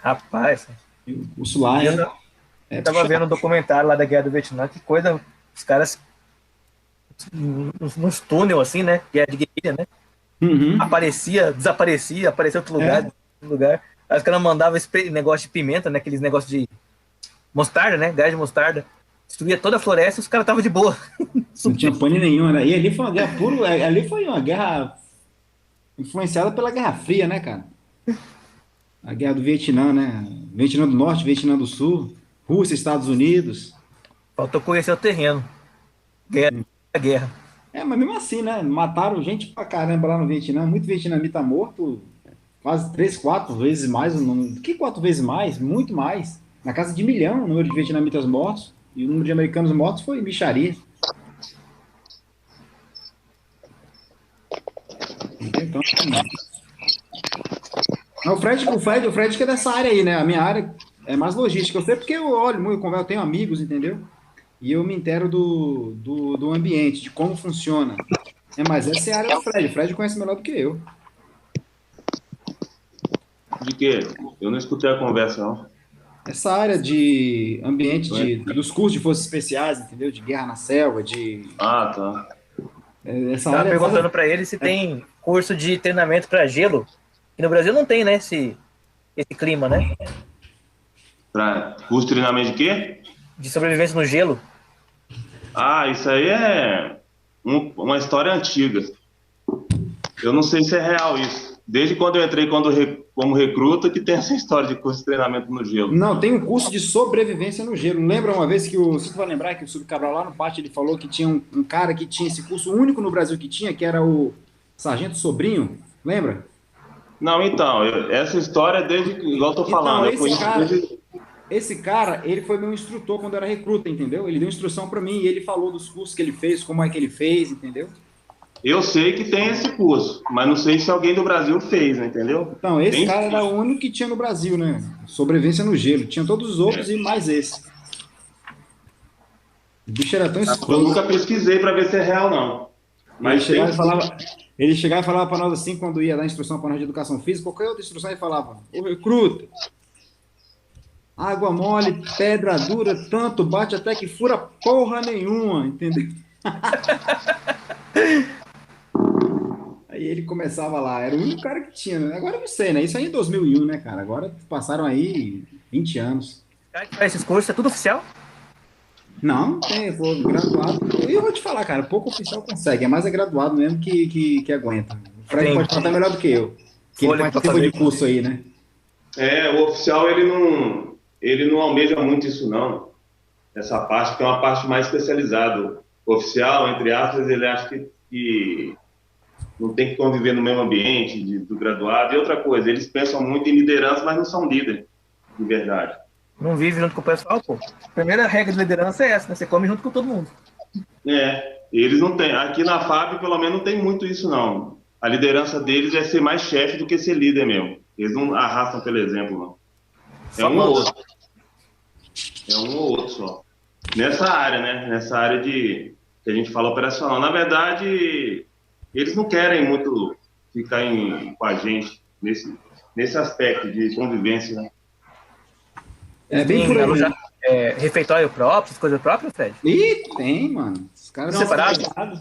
Rapaz, O curso lá eu é tava puxado. vendo um documentário lá da Guerra do Vietnã, que coisa, os caras nos túnel assim, né? Guerra de guerrilha, né? Uhum. Aparecia, desaparecia, aparecia É, outro lugar. Aí os caras mandavam esse negócio de pimenta, né? Aqueles negócios de mostarda, né? Gás de mostarda. Destruía toda a floresta e os caras estavam de boa. não tinha pane nenhum, né? E ali foi uma guerra puro, ali foi uma guerra influenciada pela Guerra Fria, né, cara? A guerra do Vietnã, né? Vietnã do Norte, Vietnã do Sul, Rússia, Estados Unidos. Faltou conhecer o terreno. Guerra, guerra. É, mas mesmo assim, né? Mataram gente pra caramba lá no Vietnã. Muito vietnamita morto, quase 3, 4 vezes mais o número. Que 4 vezes mais? Muito mais. Na casa de 1 milhão o número de vietnamitas mortos. E o número de americanos mortos foi mixaria. Então, o Fred que é dessa área aí, né? A minha área é mais logística. Eu sei porque eu olho muito, eu tenho amigos, entendeu? E eu me intero do ambiente, de como funciona. É, mas essa é a área do Fred. O Fred conhece melhor do que eu. De quê? Eu não escutei a conversa, não. Essa área de ambiente Não é? dos cursos de forças especiais, entendeu? De guerra na selva, Ah, tá. essa Tava área é perguntando mais. pra ele se É, tem curso de treinamento pra gelo. E no Brasil não tem, né? Esse clima, né? Para curso de treinamento de quê? De sobrevivência no gelo. Ah, isso aí é uma história antiga. Eu não sei se é real isso. Desde quando eu entrei como recruta que tem essa história de curso de treinamento no gelo. não, tem um curso de sobrevivência no gelo. Lembra uma vez que você vai lembrar que o Subcabral lá no pátio ele falou que tinha um cara que tinha esse curso único no Brasil que tinha, que era o Sargento Sobrinho? Lembra? Não, então, essa história desde que, igual eu tô Então, falando, eu conheço desde. esse cara, ele foi meu instrutor quando eu era recruta, entendeu? Ele deu instrução para mim e ele falou dos cursos que ele fez, como é que ele fez, entendeu? Eu sei que tem esse curso, mas não sei se alguém do Brasil fez, né, entendeu? Então, esse Bem cara era difícil. o único que tinha no Brasil, né? Sobrevivência no gelo. Tinha todos os outros É. e mais esse. O bicho era tão Eu escroto. nunca pesquisei para ver se é real, não. Ele Mas tem chegava e sim. falava, ele chegava e falava para nós assim, quando ia dar instrução para nós de educação física, qualquer outra instrução, ele falava: Ô recruta, água mole, pedra dura, tanto bate até que fura porra nenhuma, entendeu? Aí ele começava lá, era o único cara que tinha, né? Agora eu não sei, né? Isso aí em 2001, né, cara? Agora passaram aí 20 anos. Cara que faz esses cursos, é tudo oficial? Não, tem, pô, graduado. E eu vou te falar, cara, pouco oficial consegue, é mais é graduado mesmo que aguenta. O Fred Tem pode contar melhor do que eu, que ele fôlego pra participou de fazer. curso aí, né? É, o oficial ele não almeja muito isso não. Essa parte que é uma parte mais especializada. O oficial, entre aspas, ele acha que não tem que conviver no mesmo ambiente do graduado. E outra coisa, eles pensam muito em liderança, mas não são líderes, de verdade. Não vive junto com o pessoal, pô. A primeira regra de liderança é essa, né? Você come junto com todo mundo. Eles não têm. Aqui na FAB, pelo menos, não tem muito isso, não. A liderança deles é ser mais chefe do que ser líder mesmo. Eles não arrastam pelo exemplo, não. É Só um ou manda. outro. É um ou outro só. Nessa área, né? Nessa área de que a gente fala operacional. Na verdade, eles não querem muito ficar com a gente nesse aspecto de convivência, né? É Eles bem por têm aí mesmo. refeitório próprio, coisas próprias, Fred? E tem, mano. Os caras Tudo são separado? organizados.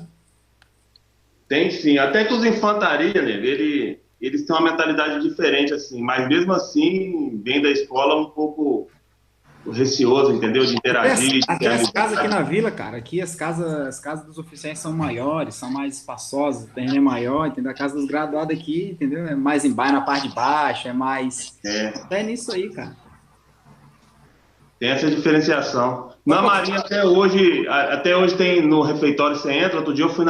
Tem sim. Até que os infantaria, né? Eles têm uma mentalidade diferente, assim. Mas mesmo assim, vem da escola um pouco receoso, entendeu? De Até interagir, de até ter as casas aqui amizade. na vila, cara, aqui as casas dos oficiais são maiores, são mais espaçosas, o terreno é maior, entendeu? A casa dos graduados aqui, entendeu? É mais embaixo, na parte de baixo, é mais. É, É nisso aí, cara. tem essa diferenciação. Mas Na qual- Marinha, até hoje tem no refeitório, você entra. Outro dia eu fui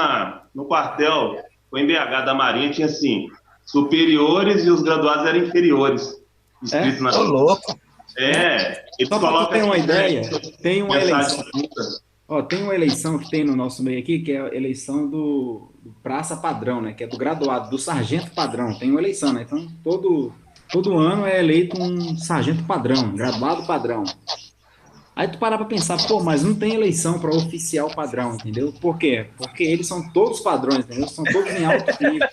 no quartel, foi em BH da Marinha, tinha assim, superiores e os graduados eram inferiores, escrito É? na. Ô, louco. Eles Só para tu colocam ter uma assim, né? ideia, tem uma Mensagem eleição. curta. Ó, tem uma eleição que tem no nosso meio aqui, que é a eleição do praça padrão, né? Que é do graduado, do sargento padrão. Tem uma eleição, né? Então, todo ano é eleito um sargento padrão, graduado padrão. Aí tu parar pra pensar, pô, mas não tem eleição para oficial padrão, entendeu? Por quê? Porque eles são todos padrões, entendeu? São todos em alto nível.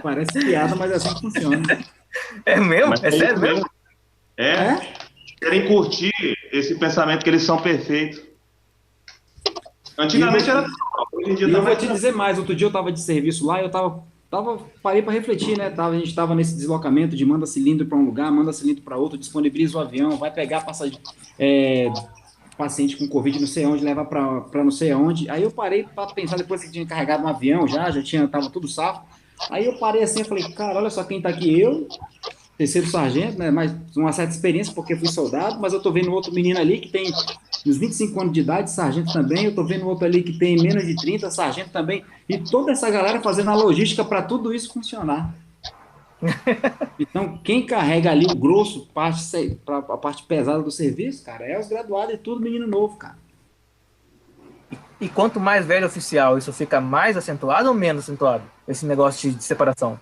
Parece piada, mas é assim que funciona. É mesmo? Mas É é sério isso mesmo? mesmo. É? Querem curtir esse pensamento que eles são perfeitos. Antigamente era assim, hoje em dia E tá eu vou mais te dizer mais, outro dia eu estava de serviço lá, parei para refletir, né? A gente estava nesse deslocamento de manda cilindro para um lugar, manda cilindro para outro, disponibiliza o avião, vai pegar paciente com Covid não sei onde, leva para não sei aonde. Aí eu parei para pensar depois que tinha carregado no avião, tava tudo safo. Aí eu parei assim, eu falei, cara, olha só quem tá aqui, eu, terceiro sargento, né? Mas uma certa experiência porque fui soldado, mas eu tô vendo outro menino ali que tem uns 25 anos de idade, sargento também, eu tô vendo outro ali que tem menos de 30, sargento também, e toda essa galera fazendo a logística para tudo isso funcionar. Então, quem carrega ali o grosso, a parte pesada do serviço, cara, é os graduados e tudo menino novo, cara. E quanto mais velho oficial, isso fica mais acentuado ou menos acentuado? Esse negócio de separação.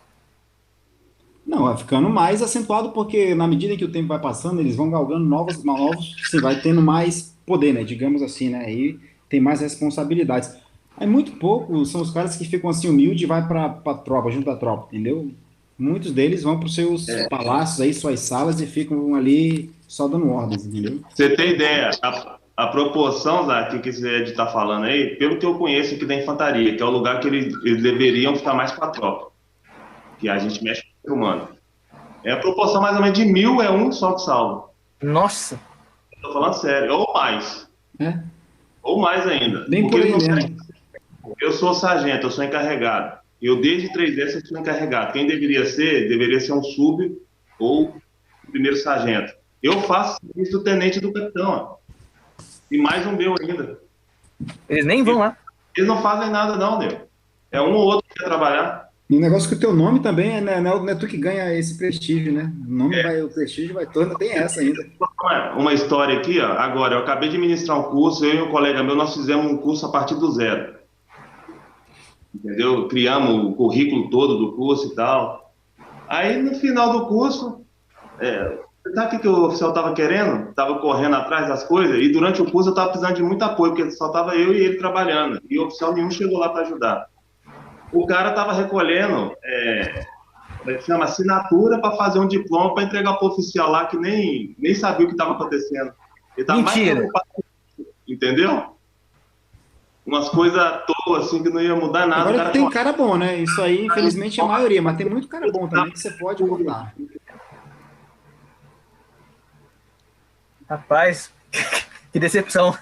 Não, vai ficando mais acentuado porque na medida em que o tempo vai passando, eles vão galgando novos, você vai tendo mais poder, né? Digamos assim, né? E tem mais responsabilidades. Aí muito pouco são os caras que ficam assim humildes e vai para tropa, junto à tropa, entendeu? Muitos deles vão para os seus palácios aí, suas salas e ficam ali só dando ordens, entendeu? Você tem ideia, a proporção que você está falando aí, pelo que eu conheço aqui da infantaria, que é o lugar que eles deveriam ficar mais com a tropa, que a gente mexe com o ser humano. É a proporção mais ou menos de 1.000 é um só que salva. Nossa! Estou falando sério, ou mais. É, Ou mais ainda. bem Porque por aí eles não mesmo. Eu sou sargento, eu sou encarregado. Eu, desde 3S, eu sou encarregado. Quem deveria ser um sub ou primeiro sargento. Eu faço serviço do tenente do capitão, ó. E mais um meu ainda. Eles nem vão lá. Eles não fazem nada, não, meu. É um ou outro que quer trabalhar. E o negócio que o teu nome também não é tu que ganha esse prestígio, né? O prestígio vai todo, ainda tem essa ainda. Uma história aqui, ó. Agora, eu acabei de ministrar um curso, eu e um colega meu, nós fizemos um curso a partir do zero. Entendeu? Criamos o currículo todo do curso e tal. Aí, no final do curso, sabe o que o oficial estava querendo? Estava correndo atrás das coisas, e durante o curso eu estava precisando de muito apoio, porque só estava eu e ele trabalhando, e o oficial nenhum chegou lá para ajudar. O cara estava recolhendo, como é que chama? Assinatura para fazer um diploma para entregar para o oficial lá, que nem sabia o que estava acontecendo. Ele estava mais preocupado, entendeu? Umas coisas à toa, assim, que não ia mudar nada. Agora tem cara bom, né? Isso aí, infelizmente, é a maioria, mas tem muito cara bom também que você pode botar. Rapaz, que decepção.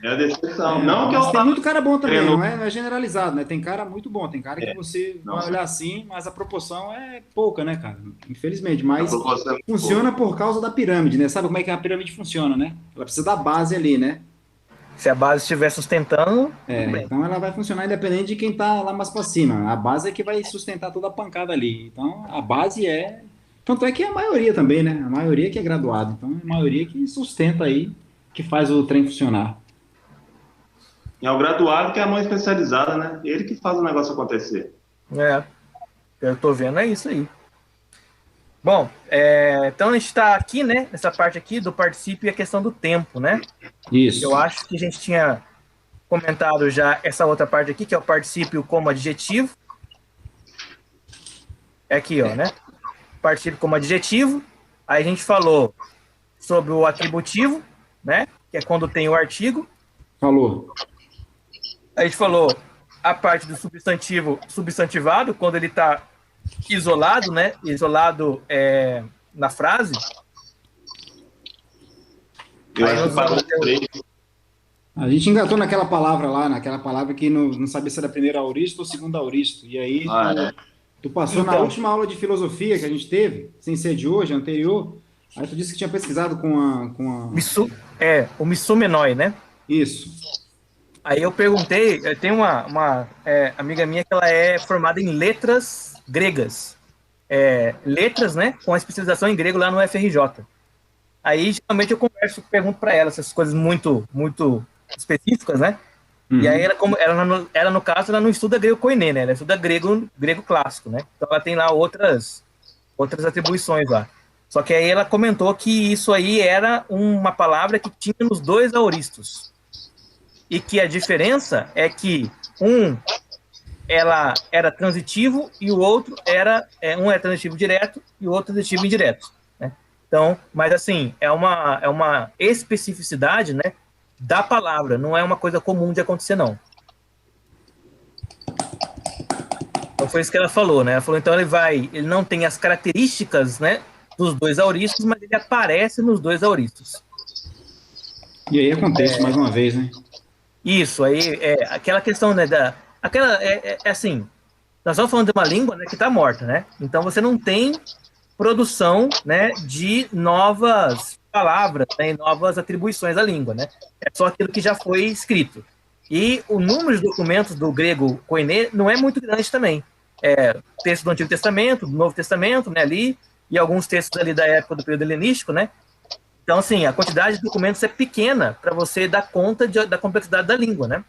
É a decepção. Não que Mas eu tem muito cara bom também, querendo- não é generalizado, né? Tem cara muito bom, tem cara que você Não, vai olhar assim, mas a proporção é pouca, né, cara? Infelizmente, mas a proposta é funciona por causa da pirâmide, né? Sabe como é que a pirâmide funciona, né? Ela precisa da base ali, né? Se a base estiver sustentando, tudo bem. Então ela vai funcionar independente de quem tá lá mais para cima. A base é que vai sustentar toda a pancada ali. Então a base é. Tanto é que é a maioria também, né? A maioria que é graduado. Então é a maioria que sustenta aí, que faz o trem funcionar. É o graduado que é a mão especializada, né? Ele que faz o negócio acontecer. Eu tô vendo, é isso aí. Bom, então a gente está aqui, né? Nessa parte aqui do participe e a questão do tempo, né? Isso. Eu acho que a gente tinha comentado já essa outra parte aqui, que é o particípio como adjetivo. É aqui, ó, né? Particípio como adjetivo. Aí a gente falou sobre o atributivo, né? Que é quando tem o artigo. Falou. A gente falou a parte do substantivo substantivado, quando ele está isolado, né? Isolado na frase. Eu Aí acho nós que parou vamos ter o- três. A gente engatou naquela palavra lá, naquela palavra que não sabia se era a primeira auristo ou segunda auristo. E aí tu passou na Então. última aula de filosofia que a gente teve, sem ser de hoje, anterior. Aí tu disse que tinha pesquisado com a... o missumenoi, né? Isso. Aí eu perguntei, tem uma amiga minha que ela é formada em letras gregas. Letras, né? Com a especialização em grego lá no FRJ. Aí, geralmente, eu pergunto para ela essas coisas muito, muito específicas, né? Uhum. E aí, ela, no caso, ela não estuda grego koiné, né? Ela estuda grego clássico, né? Então, ela tem lá outras atribuições lá. Só que aí ela comentou que isso aí era uma palavra que tinha nos dois aoristos. E que a diferença é que ela era transitivo e o outro um é transitivo direto e o outro transitivo indireto, né? Então, mas assim, é uma especificidade, né, da palavra, não é uma coisa comum de acontecer, não. Então foi isso que ela falou, né? Ela falou, então ele não tem as características, né, dos dois auristos, mas ele aparece nos dois auristos. E aí acontece mais uma vez, né? Isso, aí é aquela questão, né, assim, nós estamos falando de uma língua, né, que está morta, né? Então você não tem produção, né, de novas palavras, né, e novas atribuições à língua, né? É só aquilo que já foi escrito. E o número de documentos do grego koiné não é muito grande também. Texto do Antigo Testamento, do Novo Testamento, né, ali, e alguns textos ali da época do período helenístico, né? Então, assim, a quantidade de documentos é pequena para você dar conta da complexidade da língua, né?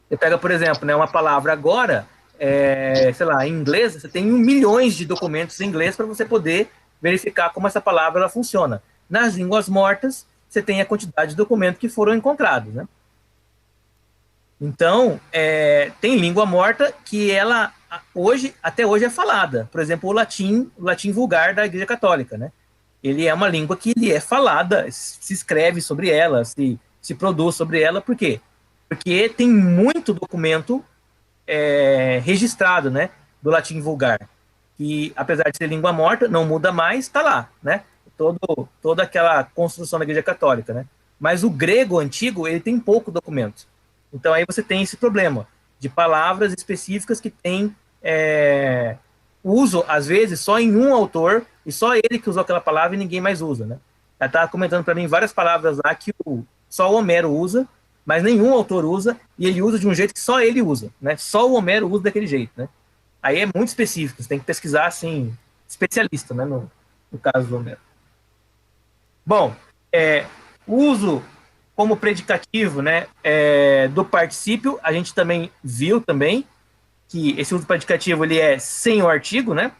Você pega, por exemplo, né, uma palavra agora, sei lá, em inglês, você tem milhões de documentos em inglês para você poder verificar como essa palavra ela funciona. Nas línguas mortas, você tem a quantidade de documentos que foram encontrados, né? Então, tem língua morta que ela, até hoje, é falada. Por exemplo, o latim vulgar da Igreja Católica, né? Ele é uma língua que ele é falada, se escreve sobre ela, se produz sobre ela, por quê? Porque tem muito documento registrado, né, do latim vulgar, que apesar de ser língua morta, não muda mais, está lá, né? Toda aquela construção da Igreja Católica, né? Mas o grego antigo, ele tem pouco documento. Então aí você tem esse problema de palavras específicas que tem uso, às vezes, só em um autor, e só ele que usou aquela palavra e ninguém mais usa, né? Ela estava comentando para mim várias palavras lá que só o Homero usa, mas nenhum autor usa, e ele usa de um jeito que só ele usa, né? Só o Homero usa daquele jeito, né? Aí é muito específico, você tem que pesquisar, assim, especialista, né, no caso do Homero. Bom, o uso como predicativo, né, do particípio, a gente também viu também, que esse uso predicativo ele é sem o artigo, né?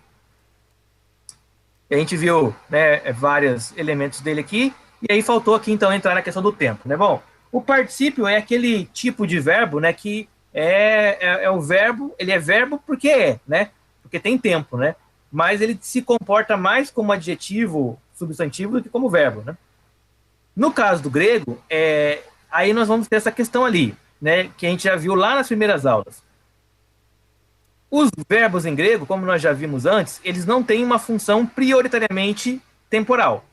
A gente viu, né, vários elementos dele aqui, e aí faltou aqui então entrar na questão do tempo, né? Bom, o particípio é aquele tipo de verbo, né, que é o verbo, ele é verbo porque né? Porque tem tempo, né? Mas ele se comporta mais como adjetivo substantivo do que como verbo, né? No caso do grego, aí nós vamos ter essa questão ali, né, que a gente já viu lá nas primeiras aulas. Os verbos em grego, como nós já vimos antes, eles não têm uma função prioritariamente temporal.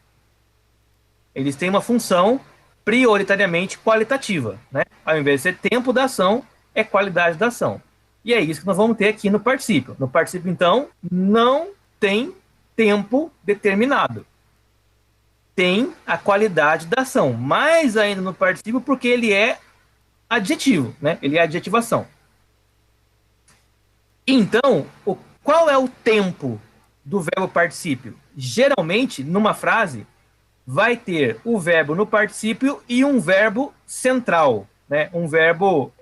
Eles têm uma função prioritariamente qualitativa, né? Ao invés de ser tempo da ação, é qualidade da ação. E é isso que nós vamos ter aqui no particípio. No particípio, então, não tem tempo determinado. Tem a qualidade da ação. Mais ainda no particípio, porque ele é adjetivo, né? Ele é adjetivação. Então, qual é o tempo do verbo particípio? Geralmente, numa frase, vai ter o verbo no particípio e um verbo central, né? Um verbo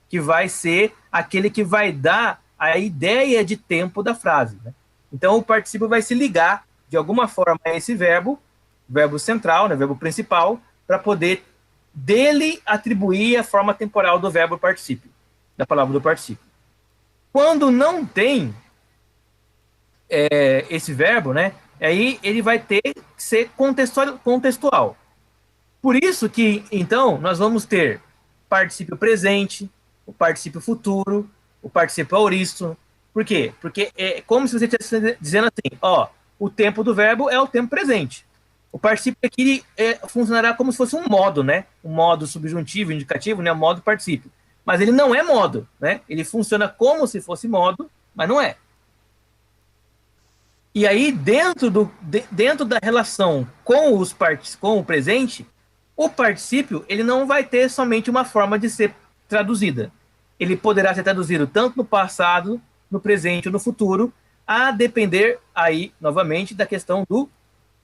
que vai ser aquele que vai dar a ideia de tempo da frase, né? Então, o particípio vai se ligar, de alguma forma, a esse verbo central, né? Verbo principal, para poder dele atribuir a forma temporal do verbo particípio, da palavra do particípio. Quando não tem esse verbo, né, aí ele vai ter que ser contextual. Por isso que, então, nós vamos ter particípio presente, o particípio futuro, o particípio auristo. Por quê? Porque é como se você estivesse dizendo assim, o tempo do verbo é o tempo presente. O particípio aqui funcionará como se fosse um modo, né? Um modo subjuntivo, indicativo, né? Um modo particípio. Mas ele não é modo, né? Ele funciona como se fosse modo, mas não é. E aí, dentro da relação com o presente, o particípio ele não vai ter somente uma forma de ser traduzida. Ele poderá ser traduzido tanto no passado, no presente ou no futuro, a depender aí, novamente, da questão do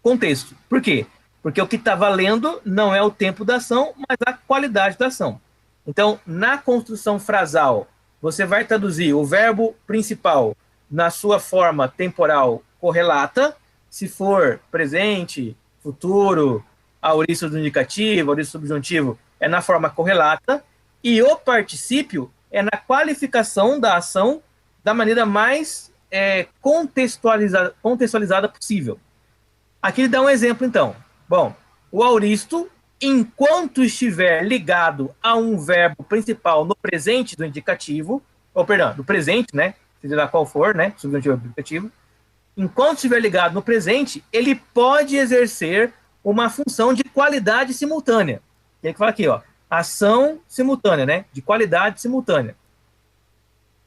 contexto. Por quê? Porque o que está valendo não é o tempo da ação, mas a qualidade da ação. Então, na construção frasal, você vai traduzir o verbo principal na sua forma temporal correlata, se for presente, futuro, auristo do indicativo, auristo subjuntivo, é na forma correlata, e o particípio é na qualificação da ação da maneira mais contextualizada possível. Aqui ele dá um exemplo, então. Bom, o auristo, enquanto estiver ligado a um verbo principal no presente do indicativo, ou perdão, do presente, né? Seja lá qual for, né? Substantivo indicativo. Enquanto estiver ligado no presente, ele pode exercer uma função de qualidade simultânea. E aí que fala aqui, ó, ação simultânea, né? De qualidade simultânea.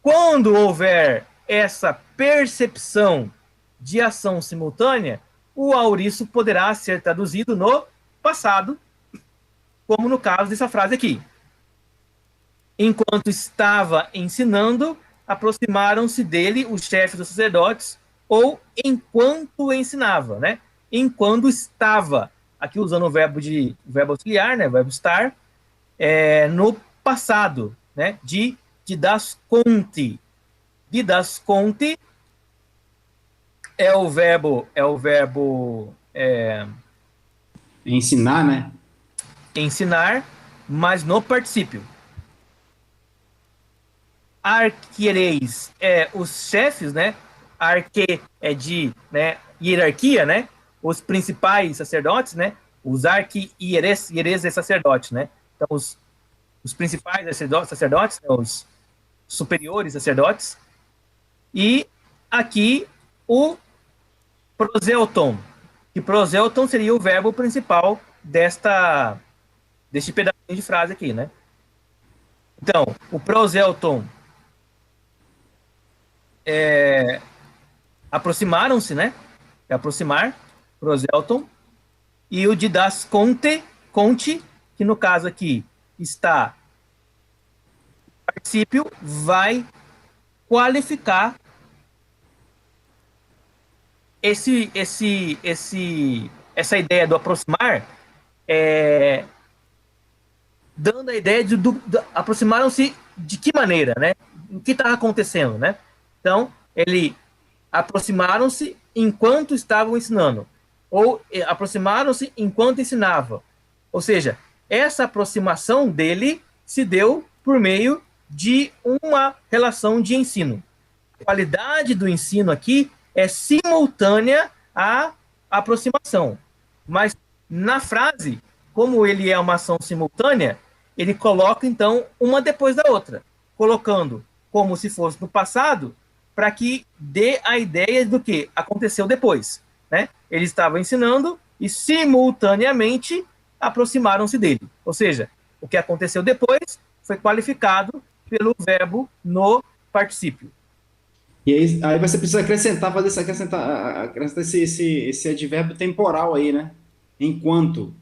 Quando houver essa percepção de ação simultânea, o auristo poderá ser traduzido no passado, como no caso dessa frase aqui. Enquanto estava ensinando, aproximaram-se dele os chefes dos sacerdotes, ou enquanto ensinava, né? Enquanto estava, aqui usando o verbo auxiliar, né? O verbo estar, no passado, né? Didasconte. Didasconte é o verbo Ensinar, né? ensinar, mas no particípio. Arquiereis é os chefes, né? Arque é de, né, hierarquia, né? Os principais sacerdotes, né? Os arquieres, hieres é sacerdote, né? Então, os principais sacerdotes, né? Os superiores sacerdotes. E aqui o proselton, que proselton seria o verbo principal deste pedacinho de frase aqui, né? Então, o proselton aproximaram-se, né? É aproximar, proselton, e o didasconte, conte, que no caso aqui está particípio, vai qualificar essa ideia do aproximar, dando a ideia de aproximaram-se de que maneira, né? O que estava acontecendo, né? Então, aproximaram-se enquanto estavam ensinando, ou aproximaram-se enquanto ensinava. Ou seja, essa aproximação dele se deu por meio de uma relação de ensino. A qualidade do ensino aqui é simultânea à aproximação. Mas na frase, como ele é uma ação simultânea, ele coloca, então, uma depois da outra, colocando como se fosse no passado, para que dê a ideia do que aconteceu depois, né? Ele estava ensinando e, simultaneamente, aproximaram-se dele. Ou seja, o que aconteceu depois foi qualificado pelo verbo no particípio. E aí você precisa acrescentar esse advérbio temporal aí, né? Enquanto.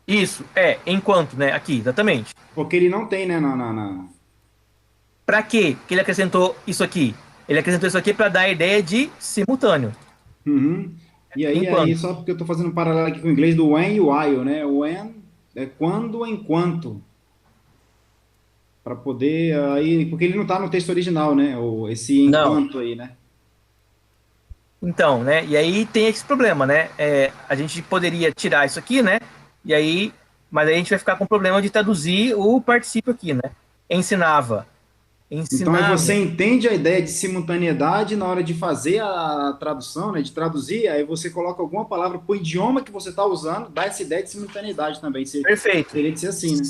Isso, enquanto, né? Aqui, exatamente. Porque ele não tem, né? Para quê que ele acrescentou isso aqui? Ele acrescentou isso aqui para dar a ideia de simultâneo. Uhum. E aí, só porque eu estou fazendo um paralelo aqui com o inglês do when e o while, né? When é quando, enquanto. Para poder. Aí, porque ele não está no texto original, né? Esse enquanto aí, né? Então, né? E aí tem esse problema, né? A gente poderia tirar isso aqui, né? E aí, mas aí a gente vai ficar com o problema de traduzir o particípio aqui, né? Ensinava. Então aí você entende a ideia de simultaneidade na hora de fazer a tradução, né? De traduzir, aí você coloca alguma palavra para o idioma que você está usando, dá essa ideia de simultaneidade também. Perfeito. Teria de ser assim, né?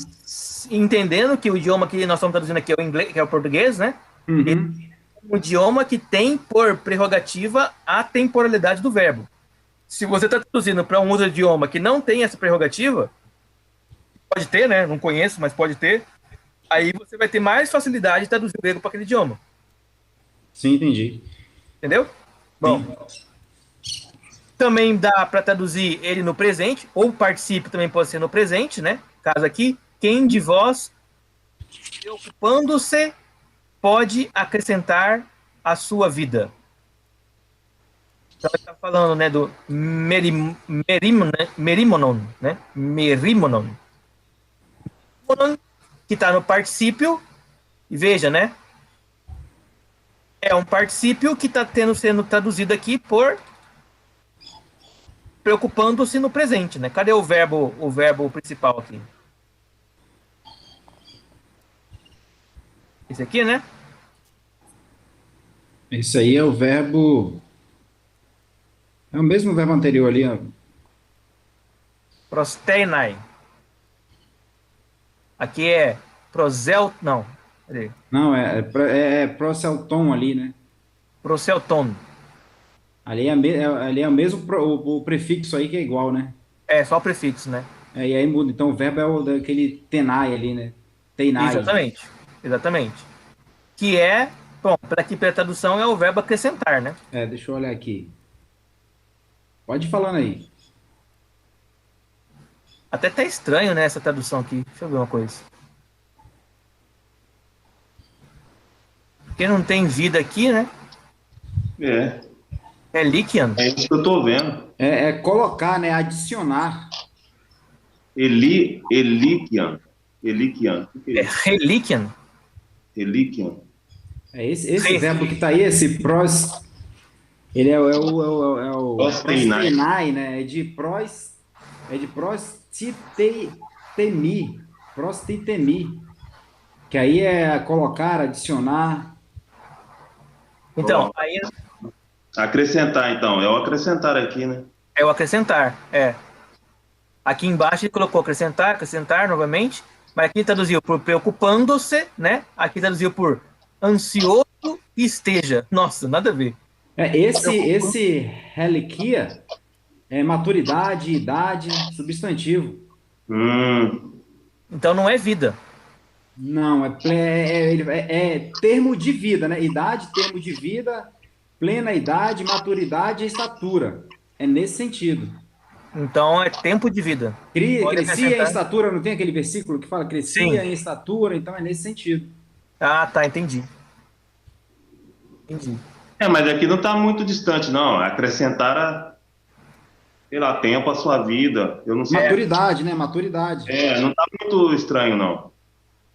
Entendendo que o idioma que nós estamos traduzindo aqui é o inglês, que é o português, né? Uhum. Um idioma que tem por prerrogativa a temporalidade do verbo. Se você está traduzindo para um outro idioma que não tem essa prerrogativa, pode ter, né? Não conheço, mas pode ter. Aí você vai ter mais facilidade de traduzir o grego para aquele idioma. Sim, entendi. Entendeu? Bom, também dá para traduzir ele no presente, ou o particípio também pode ser no presente, né? Caso aqui, quem de vós, preocupando-se, pode acrescentar a sua vida. Então ele está falando, né, do merimonon, né? Merimonon, que está no particípio, e veja, né? É um particípio que está sendo traduzido aqui por preocupando-se no presente, né? Cadê o verbo principal aqui? Esse aqui, né? Esse aí é o verbo. É o mesmo verbo anterior ali, ó. Prosteinai. Aqui é prosel... Não, peraí. Não, é proselton ali, né? Proselton. Ali é o mesmo o prefixo aí que é igual, né? É, só o prefixo, né? E aí muda. Então o verbo é o daquele tenai ali, né? Teinai. Exatamente. Exatamente. Que é, bom, para aqui pela tradução é o verbo acrescentar, né? Deixa eu olhar aqui. Pode ir falando aí. Até tá estranho, né, essa tradução aqui. Deixa eu ver uma coisa. Porque não tem vida aqui, né? É, É Likian. é isso que eu tô vendo. É colocar, né? Adicionar. Elikian. Elikian. O que é É isso? Reliquian. Elikian. Esse verbo que tá aí, esse pros, ele é o Prosteinai. prosteinai, né? É de prostitemi. Prostitemi. Que aí é colocar, adicionar. Então, Ó, aí acrescentar, então. É o acrescentar aqui, né? é o acrescentar. É. Aqui embaixo ele colocou acrescentar, acrescentar novamente. Mas aqui traduziu por preocupando-se, né? Aqui traduziu por ansioso que esteja. Nossa, nada a ver. Esse reliquia é maturidade, idade, substantivo. Hum, Então não é vida. Não, é termo de vida, né? Idade, termo de vida, plena idade, maturidade e estatura. É nesse sentido. Então é tempo de vida. Pode Crescia em acrescentar. estatura, não tem aquele versículo que fala Sim. crescia em estatura, então é nesse sentido. Ah, tá, entendi. Entendi. mas aqui não está muito distante, não. Acrescentar, sei lá, tempo à sua vida. Eu não sei. Maturidade, né? Maturidade. Não está muito estranho, não.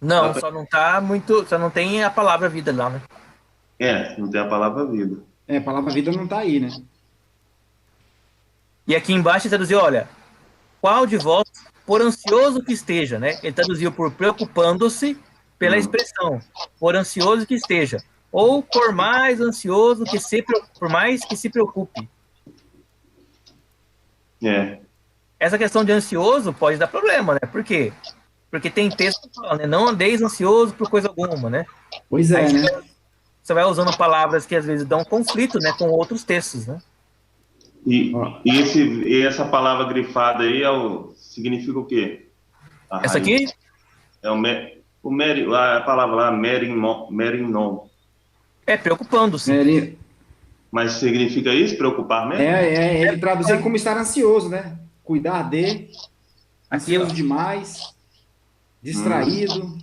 Dá Não, pra- só não tá muito. Só não tem a palavra vida lá, né? não tem a palavra vida. A palavra vida não tá aí, né? E aqui embaixo ele traduziu, olha, qual de vós, por ansioso que esteja, né? Ele traduziu por preocupando-se pela expressão, por ansioso que esteja. Ou por mais ansioso que se, por mais que se preocupe. É. Essa questão de ansioso pode dar problema, né? Por quê? Porque tem texto que fala, né? Não andeis ansioso por coisa alguma, né? Pois Aí é, né? você vai usando palavras que às vezes dão conflito, né, com outros textos, né? E, Ó, e essa palavra grifada aí significa o quê? A Essa raiz. aqui É a palavra lá, merinon. é preocupando-se. ele, Mas significa isso? Preocupar mesmo? ele traduz aí como estar ansioso, né? Cuidar de, Aqui, ó. ansioso demais, distraído.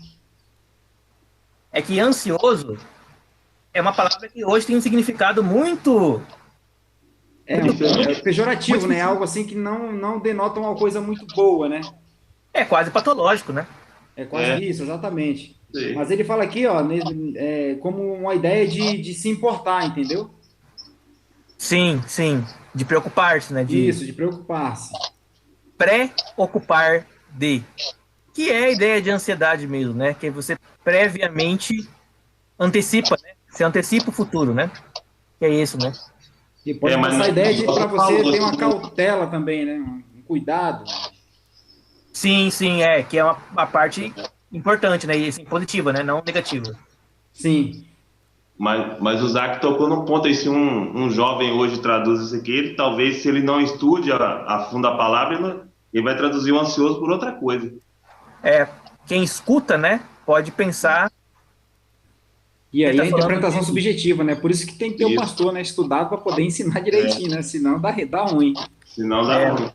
É que ansioso é uma palavra que hoje tem um significado muito. É pejorativo, né? Algo assim que não denota uma coisa muito boa, né? É quase patológico, né? É quase É. isso, exatamente. Sim. Mas ele fala aqui, ó, como uma ideia de se importar, entendeu? Sim, sim. De preocupar-se, né? De Isso, de preocupar-se. preocupar de. Que é a ideia de ansiedade mesmo, né? Que você previamente antecipa, né? Você antecipa o futuro, né? Que é isso, né? E pode mas passar a ideia de para você falou ter uma assim, cautela também, né? Um cuidado. Sim, sim, que é uma parte importante, né? E assim, positiva, né? Não negativa. Sim. mas o Zac tocou num ponto aí, se um jovem hoje traduz isso aqui, ele talvez, se ele não estude a fundo a palavra, ele vai traduzir o ansioso por outra coisa. Quem escuta, né? Pode pensar. E aí Ele tá a falando interpretação de- subjetiva, né? Por isso que tem que ter o Isso. pastor, né? Estudado para poder ensinar direitinho, né? Senão dá ruim. Senão dá É. ruim.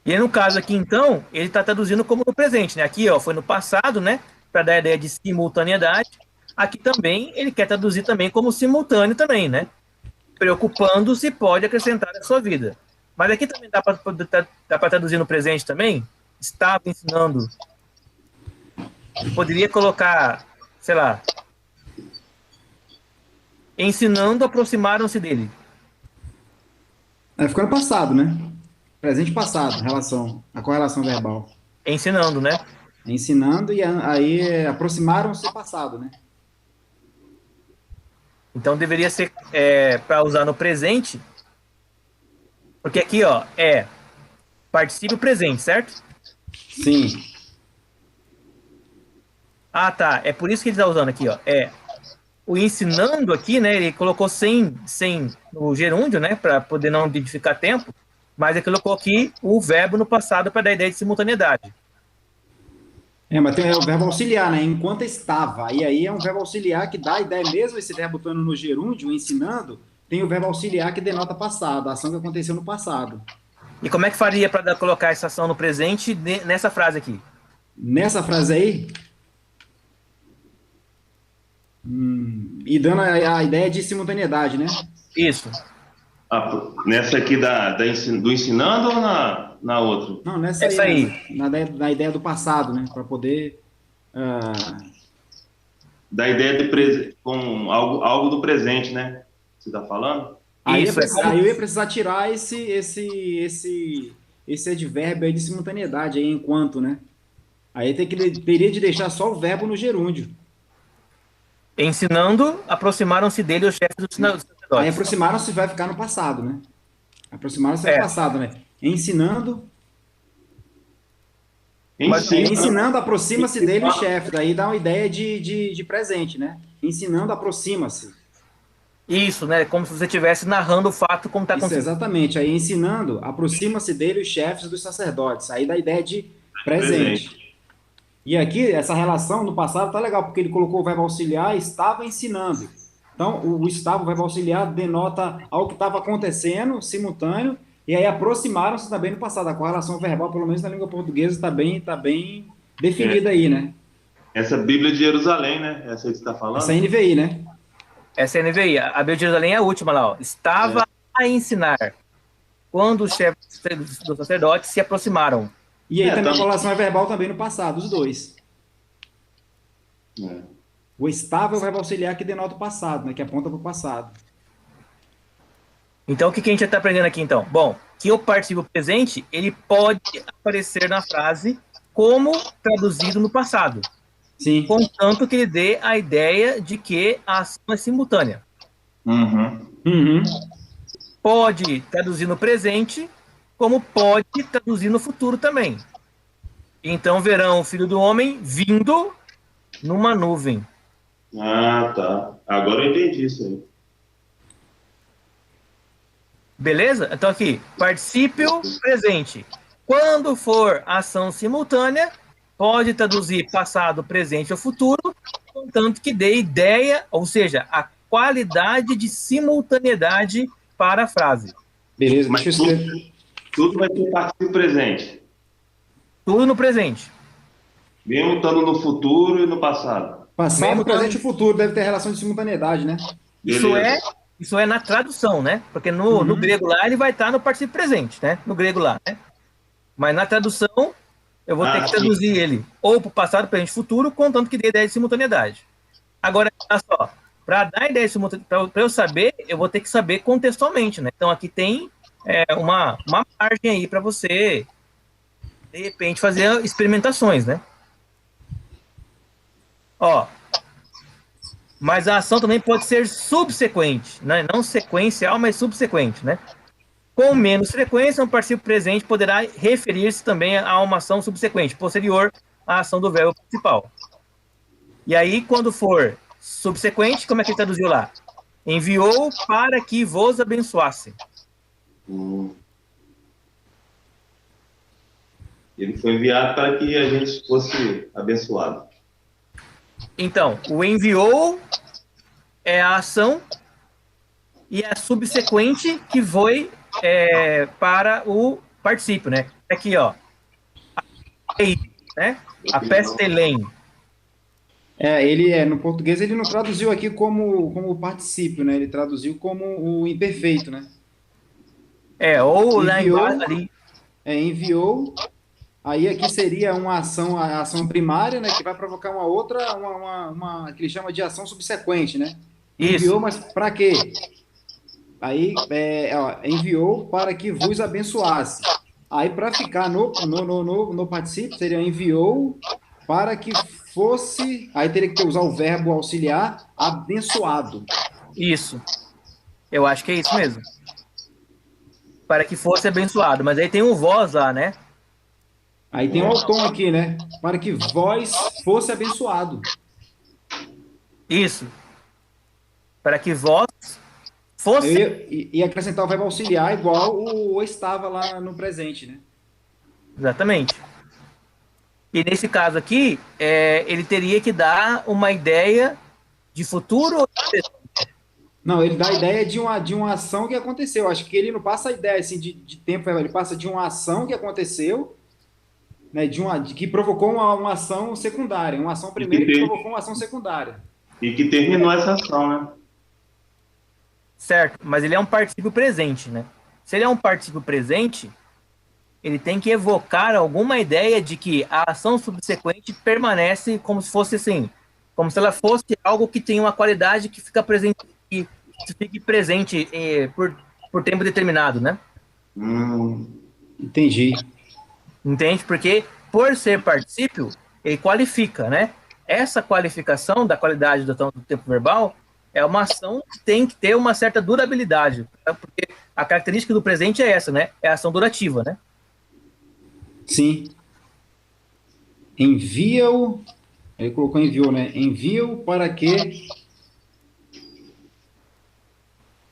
E aí, no caso aqui, então, ele está traduzindo como no presente, né? Aqui, ó, foi no passado, né? Para dar a ideia de simultaneidade. Aqui também, ele quer traduzir também como simultâneo também, né? Preocupando-se pode acrescentar a sua vida. Mas aqui também dá para traduzir no presente também. Estava ensinando. Poderia colocar, sei lá, ensinando, aproximaram-se dele. Ficou no passado, né? Presente e passado, a correlação verbal. Ensinando, né? Ensinando e aí aproximaram-se passado, né? Então deveria ser para usar no presente, porque aqui, ó, é particípio presente, certo? Sim. Ah, tá. É por isso que ele está usando aqui, ó. O ensinando aqui, né? Ele colocou sem no gerúndio, né? Para poder não identificar tempo, mas ele colocou aqui o verbo no passado para dar a ideia de simultaneidade. Mas tem o verbo auxiliar, né? Enquanto estava. E aí é um verbo auxiliar que dá a ideia, mesmo esse verbo estando no gerúndio, ensinando, tem o verbo auxiliar que denota passado, a ação que aconteceu no passado. E como é que faria para colocar essa ação no presente nessa frase aqui? Nessa frase aí, e dando a ideia de simultaneidade, né? Isso. Nessa aqui do ensinando ou na outra? Não, nessa Essa aí. Na ideia do passado, né? Para poder... Da ideia com algo do presente, né? Você está falando? Aí Isso, eu ia precisar tirar esse advérbio aí de simultaneidade aí, enquanto, né? Aí teria de deixar só o verbo no gerúndio. Ensinando, aproximaram-se dele os chefes dos sacerdotes. Aí aproximaram-se vai ficar no passado, né? Aproximaram-se no passado, né? Ensinando, aproxima-se dele o chefe. Daí dá uma ideia de presente, né? Ensinando, aproxima-se. Isso, né? Como se você estivesse narrando o fato como está acontecendo. Exatamente. Aí ensinando, aproxima-se dele os chefes dos sacerdotes. Aí dá a ideia de presente. E aqui, essa relação no passado tá legal, porque ele colocou o verbo auxiliar, estava ensinando. Então, o estava, o verbo auxiliar, denota algo que estava acontecendo, simultâneo, e aí aproximaram-se também no passado. A correlação verbal, pelo menos na língua portuguesa, está bem definida aí, né? Essa Bíblia de Jerusalém, né? Essa aí que você está falando? Essa é NVI, né? Essa é a NVI. A Bíblia de Jerusalém é a última lá, ó. Estava a ensinar quando os chefes dos sacerdotes se aproximaram. E aí também a correlação é verbal também no passado, os dois. O estava é o verbo auxiliar que denota o passado, né? Que aponta para o passado. Então, o que a gente está aprendendo aqui, então? Bom, que o particípio presente, ele pode aparecer na frase como traduzido no passado. Sim. Contanto que ele dê a ideia de que a ação é simultânea. Pode traduzir no presente, como pode traduzir no futuro também. Então verão o Filho do Homem vindo numa nuvem. Ah, tá. Agora eu entendi isso aí. Beleza? Então aqui, particípio presente. Quando for ação simultânea, pode traduzir passado, presente ou futuro, contanto que dê ideia, ou seja, a qualidade de simultaneidade para a frase. Beleza, mas deixa eu escrever. Tudo vai ter particípio presente. Tudo no presente. Mesmo estando no futuro e no passado. Passado, presente e futuro deve ter relação de simultaneidade, né? Isso é na tradução, né? Porque no grego lá ele vai estar no particípio presente, né? No grego lá, né? Mas na tradução eu vou ter que traduzir ele ou para o passado, presente e futuro, contanto que dê ideia de simultaneidade. Agora, olha só, para dar ideia de simultaneidade, para eu saber, eu vou ter que saber contextualmente, né? Então aqui tem uma margem aí para você, de repente, fazer experimentações, né? Ó, mas a ação também pode ser subsequente, né? Não sequencial, mas subsequente, né? Com menos frequência, um particípio presente poderá referir-se também a uma ação subsequente, posterior à ação do verbo principal. E aí, quando for subsequente, como é que ele traduziu lá? Enviou para que vos abençoasse. Ele foi enviado para que a gente fosse abençoado. Então, o enviou é a ação e a subsequente que foi para o particípio, né? Aqui, ó. Né? A pestelém. No português ele não traduziu aqui como particípio, né? Ele traduziu como o imperfeito, né? Ou enviou, lá ali. Enviou. Aí aqui seria a ação primária, né? Que vai provocar uma outra, que ele chama de ação subsequente, né? Enviou, mas para quê? Aí enviou para que vos abençoasse. Aí para ficar no particípio seria enviou para que fosse. Aí teria que usar o verbo auxiliar abençoado. Isso. Eu acho que é isso mesmo. Para que fosse abençoado. Mas aí tem um vós lá, né? Aí tem um tom aqui, né? Para que vós fosse abençoado. Isso. Para que vós fosse. E acrescentar o verbo auxiliar igual o estava lá no presente, né? Exatamente. E nesse caso aqui, ele teria que dar uma ideia de futuro ou de presente? Não, ele dá a ideia de uma ação que aconteceu. Acho que ele não passa a ideia assim, de tempo, ele passa de uma ação que aconteceu, né, que provocou uma ação secundária, uma ação primeira que provocou uma ação secundária. E que terminou essa ação, né? Certo, mas ele é um particípio presente, né? Se ele é um particípio presente, ele tem que evocar alguma ideia de que a ação subsequente permanece como se fosse assim, como se ela fosse algo que tem uma qualidade que fica presente, que fique presente por tempo determinado, né? Entendi. Entende? Porque por ser particípio, ele qualifica, né? Essa qualificação da qualidade do tempo verbal é uma ação que tem que ter uma certa durabilidade, né? Porque a característica do presente é essa, né? É a ação durativa, né? Sim. Envia-o. Ele colocou enviou, né? Envia-o para que.